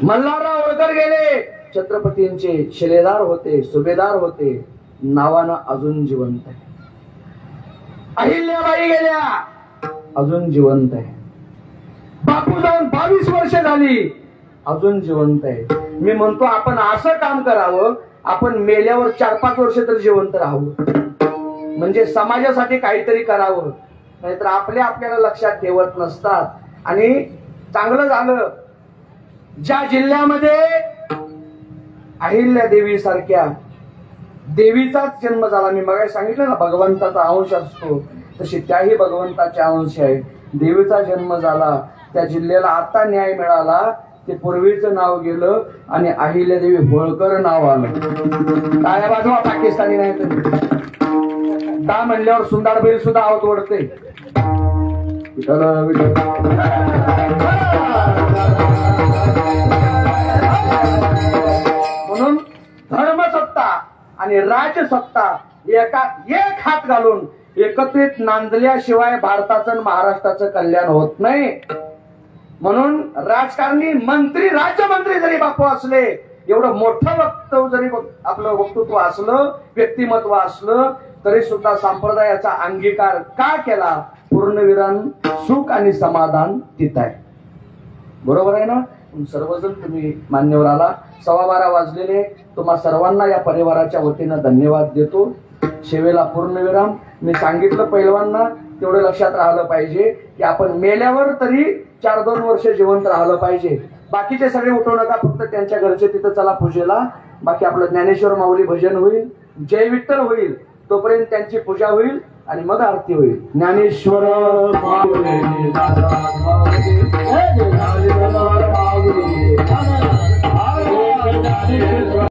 मल्हारराव होळकर गेले, छत्रपतींचे शिलेदार होते, सुभेदार होते, नावानं अजून जिवंत आहे. अहिल्याबाई गेल्या, अजून जिवंत आहे. बापू जाऊन 22 वर्ष झाली, अजून जिवंत आहे. मी म्हणतो आपण असं काम करावं, आपण मेल्यावर 4-5 वर्ष तर जिवंत राहावं. म्हणजे समाजासाठी काहीतरी करावं. नाहीतर आपल्याला लक्षात ठेवत नसतात. आणि चांगलं झालं ज्या जिल्ह्यामध्ये अहिल्या देवी सारख्या देवीचाच जन्म झाला. मी मगाशी सांगितलं ना, भगवंताचा अंश असतो, तशी त्याही भगवंताचे अंश आहे. देवीचा जन्म झाला, त्या जिल्ह्याला आता न्याय मिळाला. ते पूर्वीचं नाव गेलं आणि अहिल्यादेवी होळकर नाव आलं. टाळ्या वाजवा, पाकिस्तानी नाही तर का म्हणल्यावर सुंदर बैल सुद्धा आवत ओढते. म्हणून धर्मसत्ता आणि राजसत्ता एक हात घालून एकत्रित नांदल्याशिवाय भारताचं आणि महाराष्ट्राचं कल्याण होत नाही. म्हणून राजकारणी, मंत्री, राज्यमंत्री जरी बापू असले, एवढं मोठं वक्तव्य जरी आपलं वक्तृत्व असलं, व्यक्तिमत्व असलं, तरी सुद्धा संप्रदायाचा अंगीकार का केला. पूर्णविराम सुख आणि समाधान तिथं आहे. बरोबर आहे ना. सर्वजण तुम्ही मान्यवर आला. 12:15 वाजलेले. तुम्हा सर्वांना या परिवाराच्या वतीनं धन्यवाद देतो. सेवेला पूर्णविराम. मी सांगितलं पैलवांना, तेवढं लक्षात राहिलं पाहिजे की आपण मेल्यावर तरी 4-2 वर्ष जिवंत राहिलं पाहिजे. बाकीचे सगळे उठवू नका, फक्त त्यांच्या घरचे तिथं चला पूजेला. बाकी आपलं ज्ञानेश्वर माऊली भजन होईल, जय विठ्ठल होईल, तोपर्यंत त्यांची पूजा होईल आणि मग आरती होईल. ज्ञानेश्वर माऊली